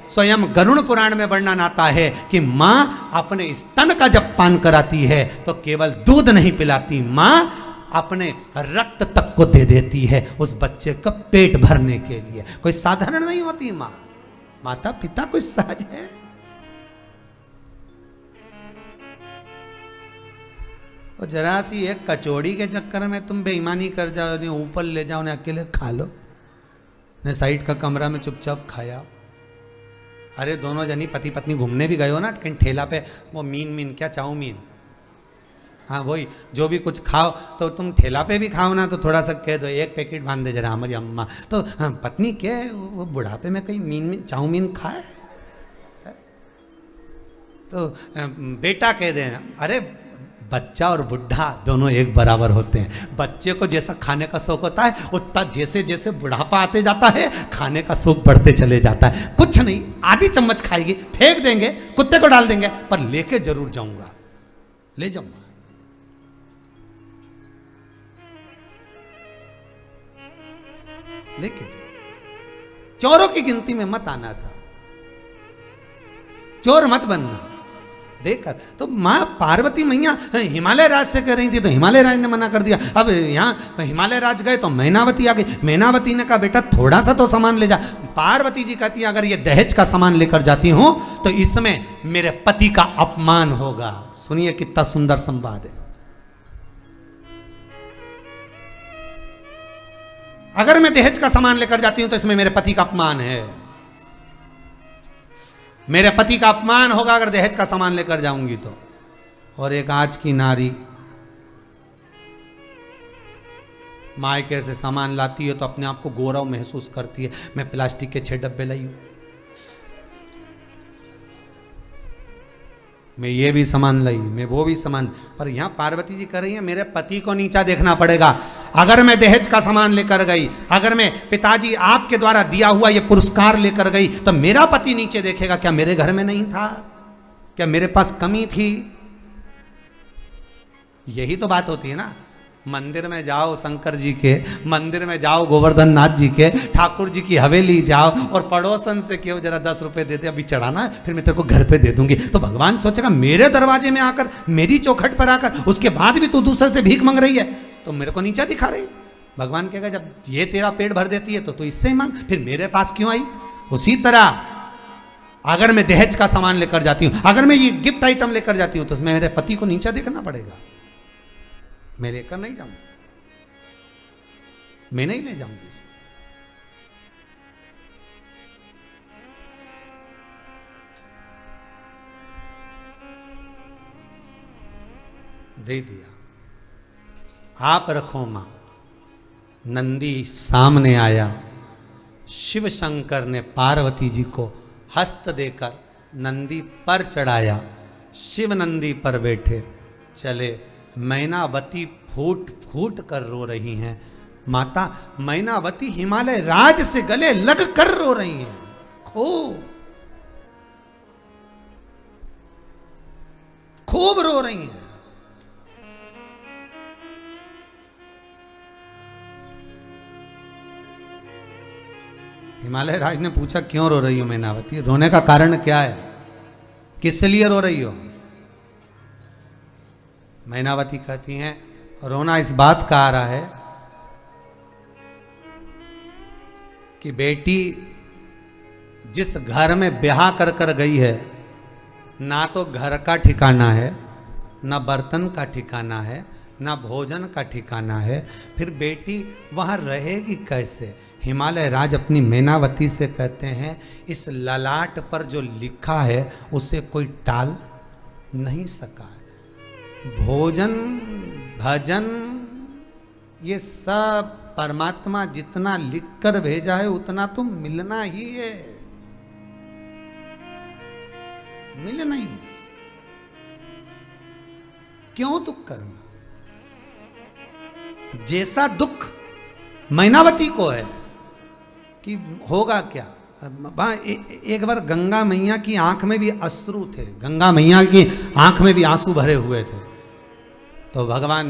स्वयं गरुड़ पुराण में वर्णन आता है कि माँ अपने स्तन का जब पान कराती है तो केवल दूध नहीं पिलाती, माँ अपने रक्त तक को दे देती है उस बच्चे का पेट भरने के लिए। कोई साधारण नहीं होती माँ, माता पिता कोई सहज है। और जरा सी एक कचौड़ी के चक्कर में तुम बेईमानी कर जाओ, उन्हें ऊपर ले जाओ, उन्हें अकेले खा लो, ने साइड का कमरा में चुपचाप खाया। अरे दोनों जनी पति पत्नी घूमने भी गए हो ना कहीं ठेला पे, वो मीन क्या चाउमीन, हाँ वही, जो भी कुछ खाओ तो तुम ठेला पे भी खाओ ना तो थोड़ा सा कह दो, एक पैकेट बांध दे जरा हमारी अम्मा। तो हाँ, पत्नी क्या है वो बुढ़ापे में कहीं मीन चाउमीन खाए तो बेटा कह दे, अरे बच्चा और बुढ़ा दोनों एक बराबर होते हैं। बच्चे को जैसा खाने का शौक होता है उतना जैसे जैसे बुढ़ापा आते जाता है खाने का शौक बढ़ते चले जाता है। कुछ नहीं, आधी चम्मच खाएगी, फेंक देंगे, कुत्ते को डाल देंगे, पर लेके जरूर जाऊंगा, ले जाऊंगा। लेके जाओ। चोरों की गिनती में मत आना साहब, चोर मत बनना। देखकर तो माँ पार्वती मैया हिमालय राज से कह रही थी तो हिमालय राज ने मना कर दिया। अब यहाँ हिमालय राज गए तो मैनावती आ गई, मैनावती ने कहा बेटा थोड़ा सा तो सामान ले जा। पार्वती जी कहती है अगर ये दहेज का सामान लेकर जाती हूं तो इसमें मेरे पति का अपमान होगा। सुनिए कितना सुंदर संवाद है। अगर मैं दहेज का सामान लेकर जाती हूं तो इसमें मेरे पति का अपमान है, मेरे पति का अपमान होगा अगर दहेज का सामान लेकर जाऊंगी तो। और एक आज की नारी मायके से सामान लाती है तो अपने आप को गौरव महसूस करती है, मैं प्लास्टिक के 6 डब्बे लाई हूं, मैं ये भी सामान लाई, मैं वो भी सामान। पर यहां पार्वती जी कह रही है मेरे पति को नीचा देखना पड़ेगा। अगर मैं दहेज का सामान लेकर गई, अगर मैं पिताजी आपके द्वारा दिया हुआ ये पुरस्कार लेकर गई तो मेरा पति नीचे देखेगा, क्या मेरे घर में नहीं था, क्या मेरे पास कमी थी? यही तो बात होती है ना। मंदिर में जाओ शंकर जी के, मंदिर में जाओ गोवर्धन नाथ जी के, ठाकुर जी की हवेली जाओ और पड़ोसन से क्यों जरा 10 रुपए दे दे, अभी चढ़ाना है फिर मैं तेरे को घर पे दे दूंगी। तो भगवान सोचेगा मेरे दरवाजे में आकर, मेरी चौखट पर आकर, उसके बाद भी तू दूसरे से भीख मांग रही है तो मेरे को नीचा दिखा रही। भगवान कहेगा जब ये तेरा पेट भर देती है तो तू इससे ही मांग, फिर मेरे पास क्यों आई? उसी तरह अगर मैं दहेज का सामान लेकर जाती हूँ, अगर मैं ये गिफ्ट आइटम लेकर जाती हूँ तो उसमें मेरे पति को नीचा देखना पड़ेगा। मैं लेकर नहीं जाऊंगी, मैं नहीं ले जाऊंगी। दे दिया, आप रखो मां। नंदी सामने आया, शिव शंकर ने पार्वती जी को हस्त देकर नंदी पर चढ़ाया। शिव नंदी पर बैठे चले। मैनावती फूट फूट कर रो रही हैं। माता मैनावती हिमालय राज से गले लग कर रो रही हैं। खूब रो रही हैं। हिमालय राज ने पूछा, क्यों रो रही हो मैनावती? रोने का कारण क्या है? किस लिए रो रही हो? मैनावती कहती हैं, रोना इस बात का आ रहा है कि बेटी जिस घर में ब्याह कर कर गई है, ना तो घर का ठिकाना है, ना बर्तन का ठिकाना है, ना भोजन का ठिकाना है, फिर बेटी वहाँ रहेगी कैसे? हिमालय राज अपनी मैनावती से कहते हैं, इस ललाट पर जो लिखा है उसे कोई टाल नहीं सका। भोजन भजन ये सब परमात्मा जितना लिख कर भेजा है उतना तो मिलना ही है, मिलना ही है। क्यों दुख करना? जैसा दुख मैनावती को है कि होगा क्या। एक बार गंगा मैया की आंख में भी अश्रु थे, गंगा मैया की आंख में भी आंसू भरे हुए थे। तो भगवान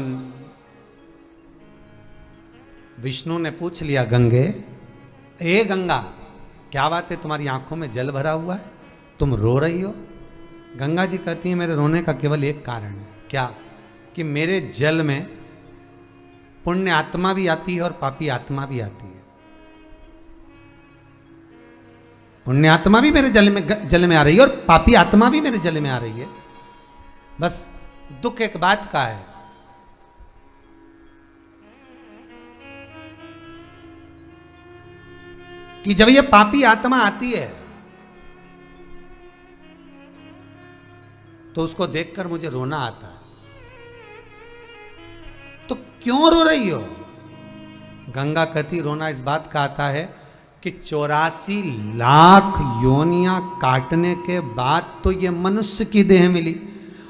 विष्णु ने पूछ लिया गंगे, ए गंगा क्या बात है, तुम्हारी आंखों में जल भरा हुआ है, तुम रो रही हो? गंगा जी कहती है, मेरे रोने का केवल एक कारण है। क्या? कि मेरे जल में पुण्य आत्मा भी आती है और पापी आत्मा भी आती है। पुण्य आत्मा भी मेरे जल में आ रही है और पापी आत्मा भी मेरे जल में आ रही है। बस दुख एक बात का है, कि जब ये पापी आत्मा आती है तो उसको देखकर मुझे रोना आता है। तो क्यों रो रही हो? गंगा कहती, रोना इस बात का आता है कि 84 लाख योनियां काटने के बाद तो ये मनुष्य की देह मिली,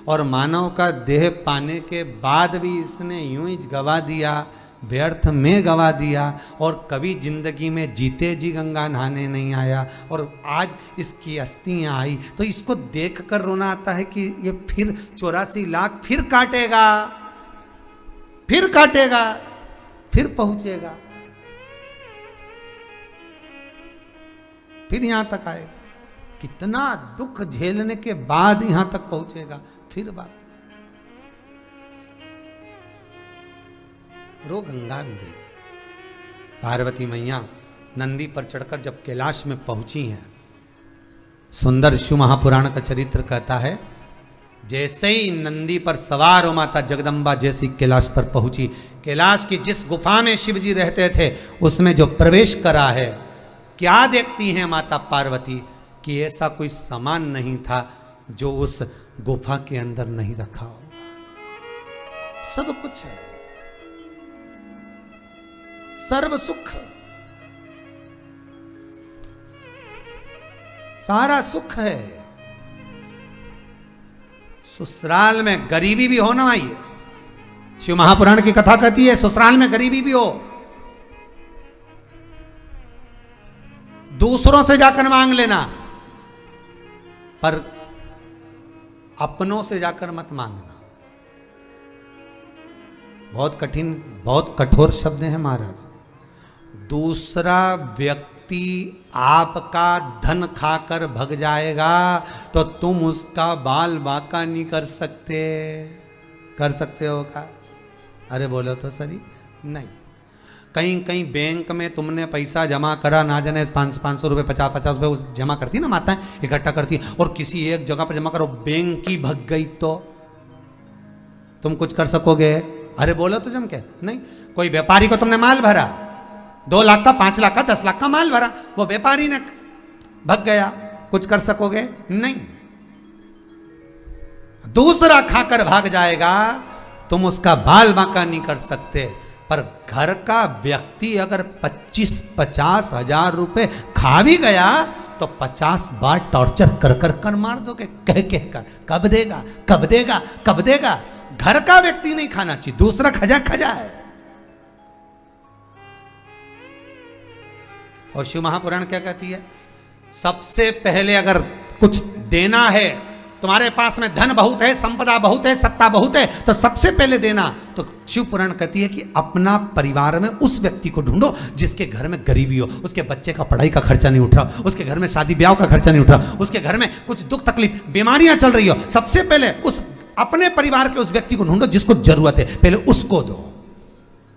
और मानव का देह पाने के बाद भी इसने यूं ही गवा दिया, व्यर्थ में गवा दिया, और कभी जिंदगी में जीते जी गंगा नहाने नहीं आया, और आज इसकी अस्थियां आई तो इसको देख कर रोना आता है कि ये फिर 84 लाख फिर काटेगा, फिर काटेगा, फिर पहुंचेगा, फिर यहां तक आएगा। कितना दुख झेलने के बाद यहां तक पहुंचेगा, फिर वापस। रो गंगा भी रही। पार्वती मैया नंदी पर चढ़कर जब कैलाश में पहुंची हैं, सुंदर शिव महापुराण का चरित्र कहता है, जैसे ही नंदी पर सवार हो माता जगदम्बा जैसी कैलाश पर पहुंची, कैलाश की जिस गुफा में शिव जी रहते थे उसमें जो प्रवेश करा है, क्या देखती हैं माता पार्वती कि ऐसा कोई सामान नहीं था जो उस गुफा के अंदर नहीं रखा होगा। सब कुछ है, सर्व सुख, सारा सुख है। ससुराल में गरीबी भी होना चाहिए। शिव महापुराण की कथा कहती है, ससुराल में गरीबी भी हो, दूसरों से जाकर मांग लेना, पर अपनों से जाकर मत मांगना। बहुत कठिन, बहुत कठोर शब्द हैं महाराज। दूसरा व्यक्ति आपका धन खाकर भग जाएगा तो तुम उसका बाल बांका नहीं कर सकते। कर सकते हो क्या? अरे बोलो तो सही। नहीं। कहीं कहीं बैंक में तुमने पैसा जमा करा, ना जाने 500 रुपये 50 रुपये जमा करती ना माताएं, इकट्ठा करती, और किसी एक जगह पर जमा करो, बैंक की भग गई तो तुम कुछ कर सकोगे? अरे बोलो तो जम के नहीं। कोई व्यापारी को तुमने माल भरा, 2 लाख का, 5 लाख का, 10 लाख का माल भरा, वो व्यापारी ने भग गया, कुछ कर सकोगे? नहीं। दूसरा खाकर भाग जाएगा, तुम उसका बाल बांका नहीं कर सकते। पर घर का व्यक्ति अगर 25-50 हजार रुपए खा भी गया तो 50 बार टॉर्चर कर कर कर मार दोगे, कह कर कब देगा कब देगा कब देगा। घर का व्यक्ति नहीं खाना चाहिए, दूसरा खजा खजा है। और शिव महापुराण क्या कहती है, सबसे पहले अगर कुछ देना है, तुम्हारे पास में धन बहुत है, संपदा बहुत है, सत्ता बहुत है, तो सबसे पहले देना तो शिव पुराण कहती है कि अपना परिवार में उस व्यक्ति को ढूंढो जिसके घर में गरीबी हो, उसके बच्चे का पढ़ाई का खर्चा नहीं उठ रहा, उसके घर में शादी ब्याह का खर्चा नहीं उठ रहा, उसके घर में कुछ दुख तकलीफ बीमारियां चल रही हो, सबसे पहले उस अपने परिवार के उस व्यक्ति को ढूंढो जिसको जरूरत है, पहले उसको दो।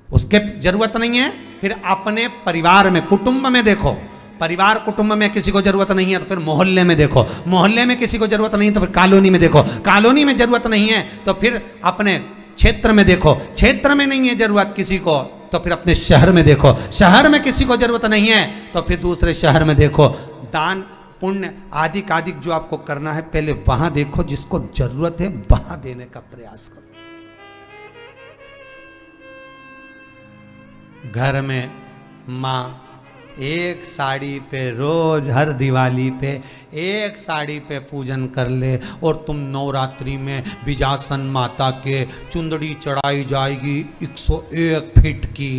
उसके जरूरत नहीं है फिर अपने परिवार में कुटुंब में देखो, परिवार कुटुंब में किसी को जरूरत नहीं है तो फिर मोहल्ले में देखो, मोहल्ले में किसी को जरूरत नहीं है तो फिर कॉलोनी में देखो, कॉलोनी में जरूरत नहीं है तो फिर अपने क्षेत्र में देखो, क्षेत्र में नहीं है जरूरत किसी को तो फिर अपने शहर में देखो, शहर में किसी को जरूरत नहीं है तो फिर दूसरे शहर में देखो। दान पुण्य आदि आदि जो आपको करना है पहले वहां देखो, जिसको जरूरत है वहां देने का प्रयास करो। घर में माँ एक साड़ी पे रोज हर दिवाली पे एक साड़ी पे पूजन कर ले, और तुम नवरात्रि में बिजासन माता के चुंदड़ी चढ़ाई जाएगी 101 फीट की,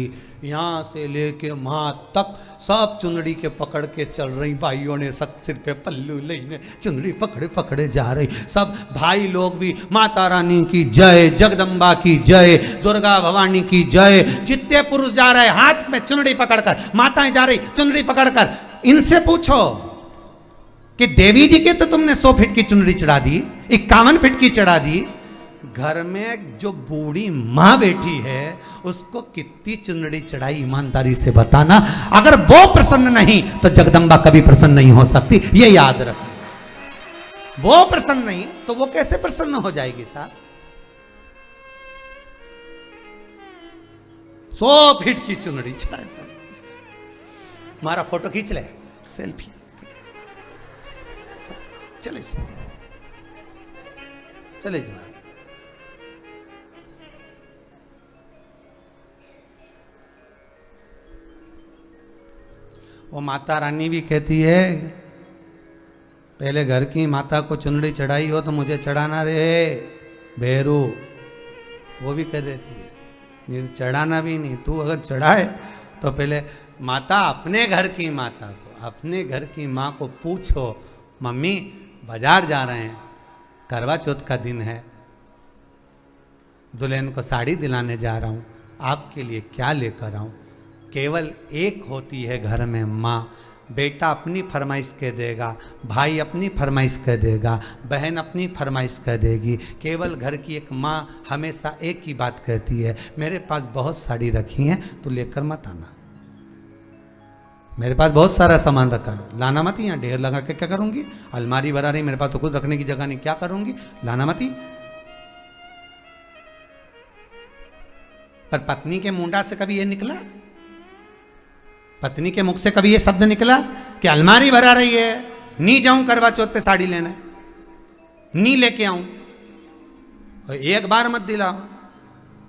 यहाँ से लेके वहाँ तक सब चुंदड़ी के पकड़ के चल रही भाइयों ने, सब सिर पे पल्लू लेने चुंदड़ी पकड़े पकड़े जा रही, सब भाई लोग भी माता रानी की जय, जगदम्बा की जय, दुर्गा भवानी की जय, जितने पुरुष जा रहे हाथ में चुंदड़ी पकड़कर, माताएं जा रही चुंदड़ी पकड़कर। इनसे पूछो कि देवी जी के तो तुमने 100 फीट की चुंदड़ी चढ़ा दी, 51 फीट की चढ़ा दी, घर में जो बूढ़ी माँ बैठी है उसको कितनी चुंदड़ी चढ़ाई ईमानदारी से बताना। अगर वो प्रसन्न नहीं तो जगदम्बा कभी प्रसन्न नहीं हो सकती, ये याद रखना। वो प्रसन्न नहीं तो वो कैसे प्रसन्न हो जाएगी साहब। 100 फीट की चुंदड़ी चढ़ाई, हमारा फोटो खींच ले, सेल्फी चले चले जी। वो माता रानी भी कहती है पहले घर की माता को चुनड़ी चढ़ाई हो तो मुझे चढ़ाना रे भैरू, वो भी कह देती है नहीं चढ़ाना भी नहीं, तू अगर चढ़ाए तो पहले माता अपने घर की माता को, अपने घर की माँ को पूछो, मम्मी बाजार जा रहे हैं, करवा चौथ का दिन है, दुल्हन को साड़ी दिलाने जा रहा हूँ, आपके लिए क्या लेकर आऊँ। केवल एक होती है घर में माँ, बेटा अपनी फरमाइश कह देगा, भाई अपनी फरमाइश कह देगा, बहन अपनी फरमाइश कह देगी। केवल घर की एक माँ हमेशा एक ही बात कहती है, मेरे पास बहुत साड़ी रखी हैं तो लेकर मत आना, मेरे पास बहुत सारा सामान रखा है, लाना मत, यहाँ ढेर लगा के क्या करूँगी, अलमारी भरा रही, मेरे पास तो कुछ रखने की जगह नहीं, क्या करूँगी, लाना मत। पर पत्नी के मुंडा से कभी ये निकला, पत्नी के मुख से कभी ये शब्द निकला कि अलमारी भरा रही है, नहीं जाऊं करवा चौथ पे साड़ी लेने, नहीं लेके आऊं, और एक बार मत दिलाओ,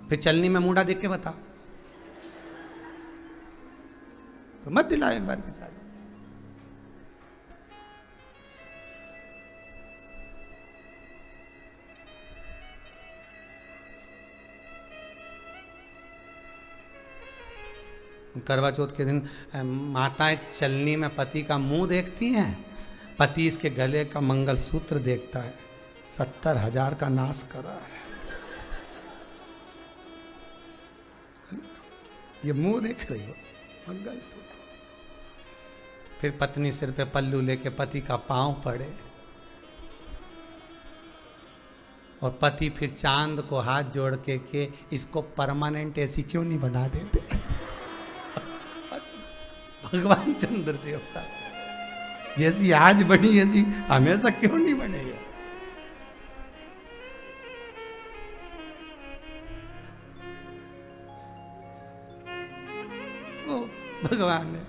फिर चलनी में मुंडा देख के बताओ, तो मत दिलाओ एक बार की साड़ी। करवा चौथ के दिन माताएं चलनी में पति का मुंह देखती हैं, पति इसके गले का मंगलसूत्र देखता है, 70,000 का नाश करा है, ये मुंह देख रही हो मंगलसूत्र। फिर पत्नी सिर पे पल्लू लेके पति का पांव पड़े, और पति फिर चांद को हाथ जोड़ के इसको परमानेंट ऐसी क्यों नहीं बना देते भगवान चंद्र देवता से, जैसी आज बनी ऐसी हमेशा क्यों नहीं बनेगा। वो भगवान ने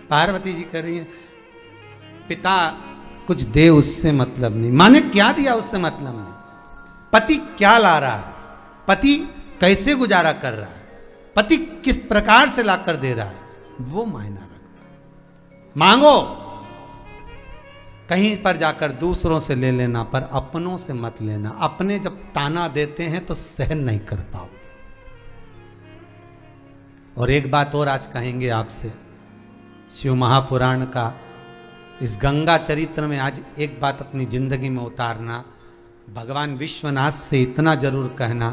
पार्वती जी कर रही है, पिता कुछ दे उससे मतलब नहीं, माँ ने क्या दिया उससे मतलब नहीं, पति क्या ला रहा है, पति कैसे गुजारा कर रहा है, पति किस प्रकार से लाकर दे रहा है, वो मायना रखता है। मांगो, कहीं पर जाकर दूसरों से ले लेना, पर अपनों से मत लेना। अपने जब ताना देते हैं तो सहन नहीं कर पाओ। और एक बात और आज कहेंगे आपसे, शिव महापुराण का इस गंगा चरित्र में आज एक बात अपनी जिंदगी में उतारना। भगवान विश्वनाथ से इतना जरूर कहना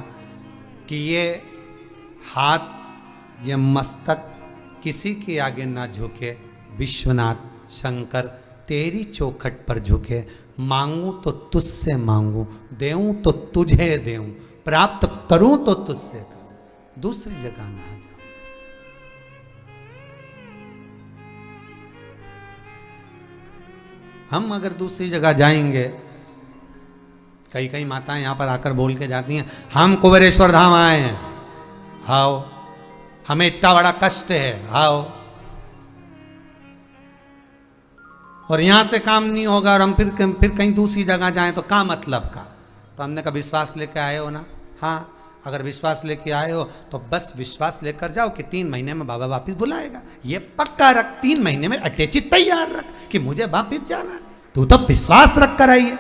कि ये हाथ, ये मस्तक किसी के आगे ना झुके। विश्वनाथ शंकर तेरी चौखट पर झुके। मांगू तो तुझसे मांगू, देऊं तो तुझे देऊं, प्राप्त करूं तो तुझसे करूं, दूसरी जगह ना जाऊं। हम अगर दूसरी जगह जाएंगे, कई कई माताएं यहां पर आकर बोल के जाती हैं, हम कुबेरेश्वर धाम आए हैं, आओ, हमें इतना बड़ा कष्ट है, आओ, और यहां से काम नहीं होगा और हम फिर कहीं दूसरी जगह जाएं तो क्या मतलब का। तो हमने कहा विश्वास लेकर आए हो ना, हाँ, अगर विश्वास लेके आए हो तो बस विश्वास लेकर जाओ कि 3 महीने में बाबा वापस बुलाएगा। ये पक्का रख, 3 महीने में अटैची तैयार रख कि मुझे वापस जाना है। तू तो विश्वास रख कर आई है,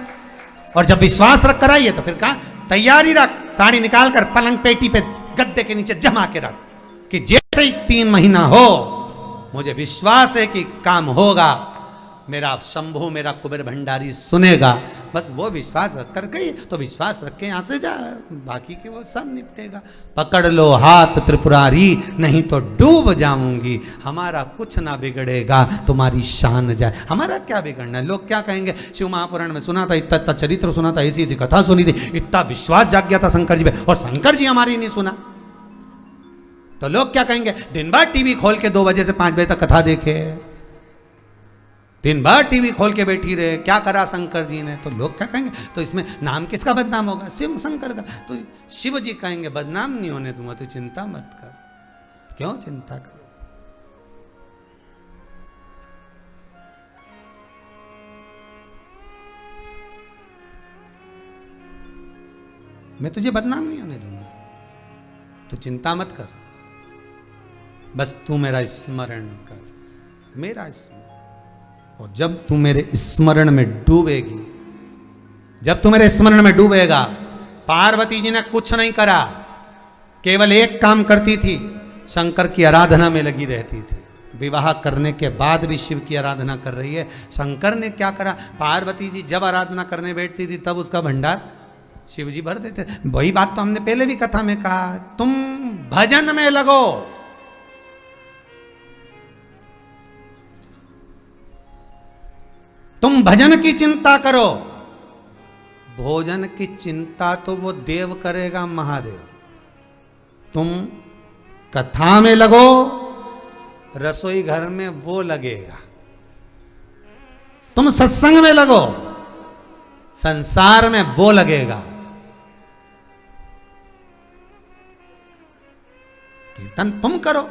और जब विश्वास रख कर आई है तो फिर कहा तैयारी रख, साड़ी निकाल कर पलंग पेटी पे गद्दे के नीचे जमा के रख कि जैसे ही 3 महीना हो मुझे विश्वास है कि काम होगा, मेरा शंभू, मेरा कुबेर भंडारी सुनेगा। बस वो विश्वास रख कर गई तो विश्वास रख के यहां से जा, बाकी के वो सब निपटेगा। पकड़ लो हाथ त्रिपुरारी, नहीं तो डूब जाऊंगी। हमारा कुछ ना बिगड़ेगा, तुम्हारी शान जाए। हमारा क्या बिगड़ना है? लोग क्या कहेंगे? शिव महापुराण में सुना था, इतना इतना चरित्र सुना था, ऐसी ऐसी कथा सुनी थी, इतना विश्वास जाग गया था शंकर जी पे, और शंकर जी हमारी नहीं सुना। तो लोग क्या कहेंगे? दिन भर टीवी खोल के 2 बजे से 5 बजे तक कथा देखे, दिन भर टीवी खोल के बैठी रहे, क्या करा शंकर जी ने। तो लोग क्या कहेंगे? तो इसमें नाम किसका बदनाम होगा? शिव शंकर का। तो शिव जी कहेंगे बदनाम नहीं होने दूंगा, तो चिंता मत कर। क्यों चिंता करो? मैं तुझे बदनाम नहीं होने दूंगा, तो चिंता मत कर, बस तू मेरा स्मरण कर, मेरा स्मरण। और जब तू मेरे स्मरण में डूबेगी, जब तू मेरे स्मरण में डूबेगा। पार्वती जी ने कुछ नहीं करा, केवल एक काम करती थी, शंकर की आराधना में लगी रहती थी। विवाह करने के बाद भी शिव की आराधना कर रही है। शंकर ने क्या करा? पार्वती जी जब आराधना करने बैठती थी तब उसका भंडार शिव जी भर देते। वही बात तो हमने पहले भी कथा में कहा, तुम भजन में लगो, तुम भजन की चिंता करो। भोजन की चिंता तो वो देव करेगा, महादेव। तुम कथा में लगो, रसोई घर में वो लगेगा। तुम सत्संग में लगो, संसार में वो लगेगा। कीर्तन तुम करो।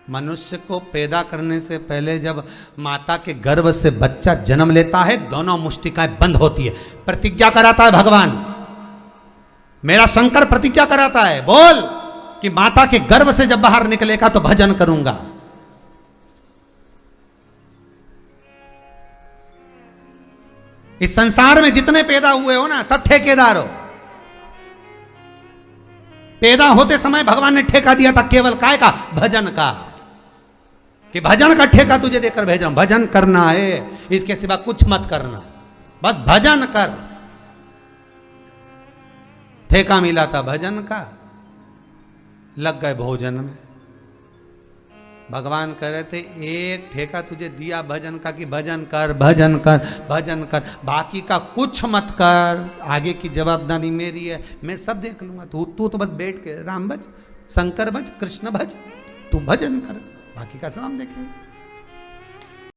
मनुष्य को पैदा करने से पहले जब माता के गर्भ से बच्चा जन्म लेता है, दोनों मुष्टिकाएं बंद होती है, प्रतिज्ञा कराता है भगवान। मेरा शंकर प्रतिज्ञा कराता है, बोल कि माता के गर्भ से जब बाहर निकलेगा तो भजन करूंगा। इस संसार में जितने पैदा हुए हो ना, सब ठेकेदार हो। पैदा होते समय भगवान ने ठेका दिया था केवल काय का? भजन का, कि भजन का ठेका तुझे देकर भेज रहा हूं, भजन करना है, इसके सिवा कुछ मत करना, बस भजन कर। ठेका मिला था भजन का, लग गए भोजन में। भगवान कह रहे थे एक ठेका तुझे दिया भजन का कि भजन कर, भजन कर, भजन कर, बाकी का कुछ मत कर। आगे की जवाबदारी मेरी है, मैं सब देख लूंगा। तू तो बस बैठ के राम भज, शंकर भज, कृष्ण भज, तू भजन कर, बाकी का सब हम देखेंगे।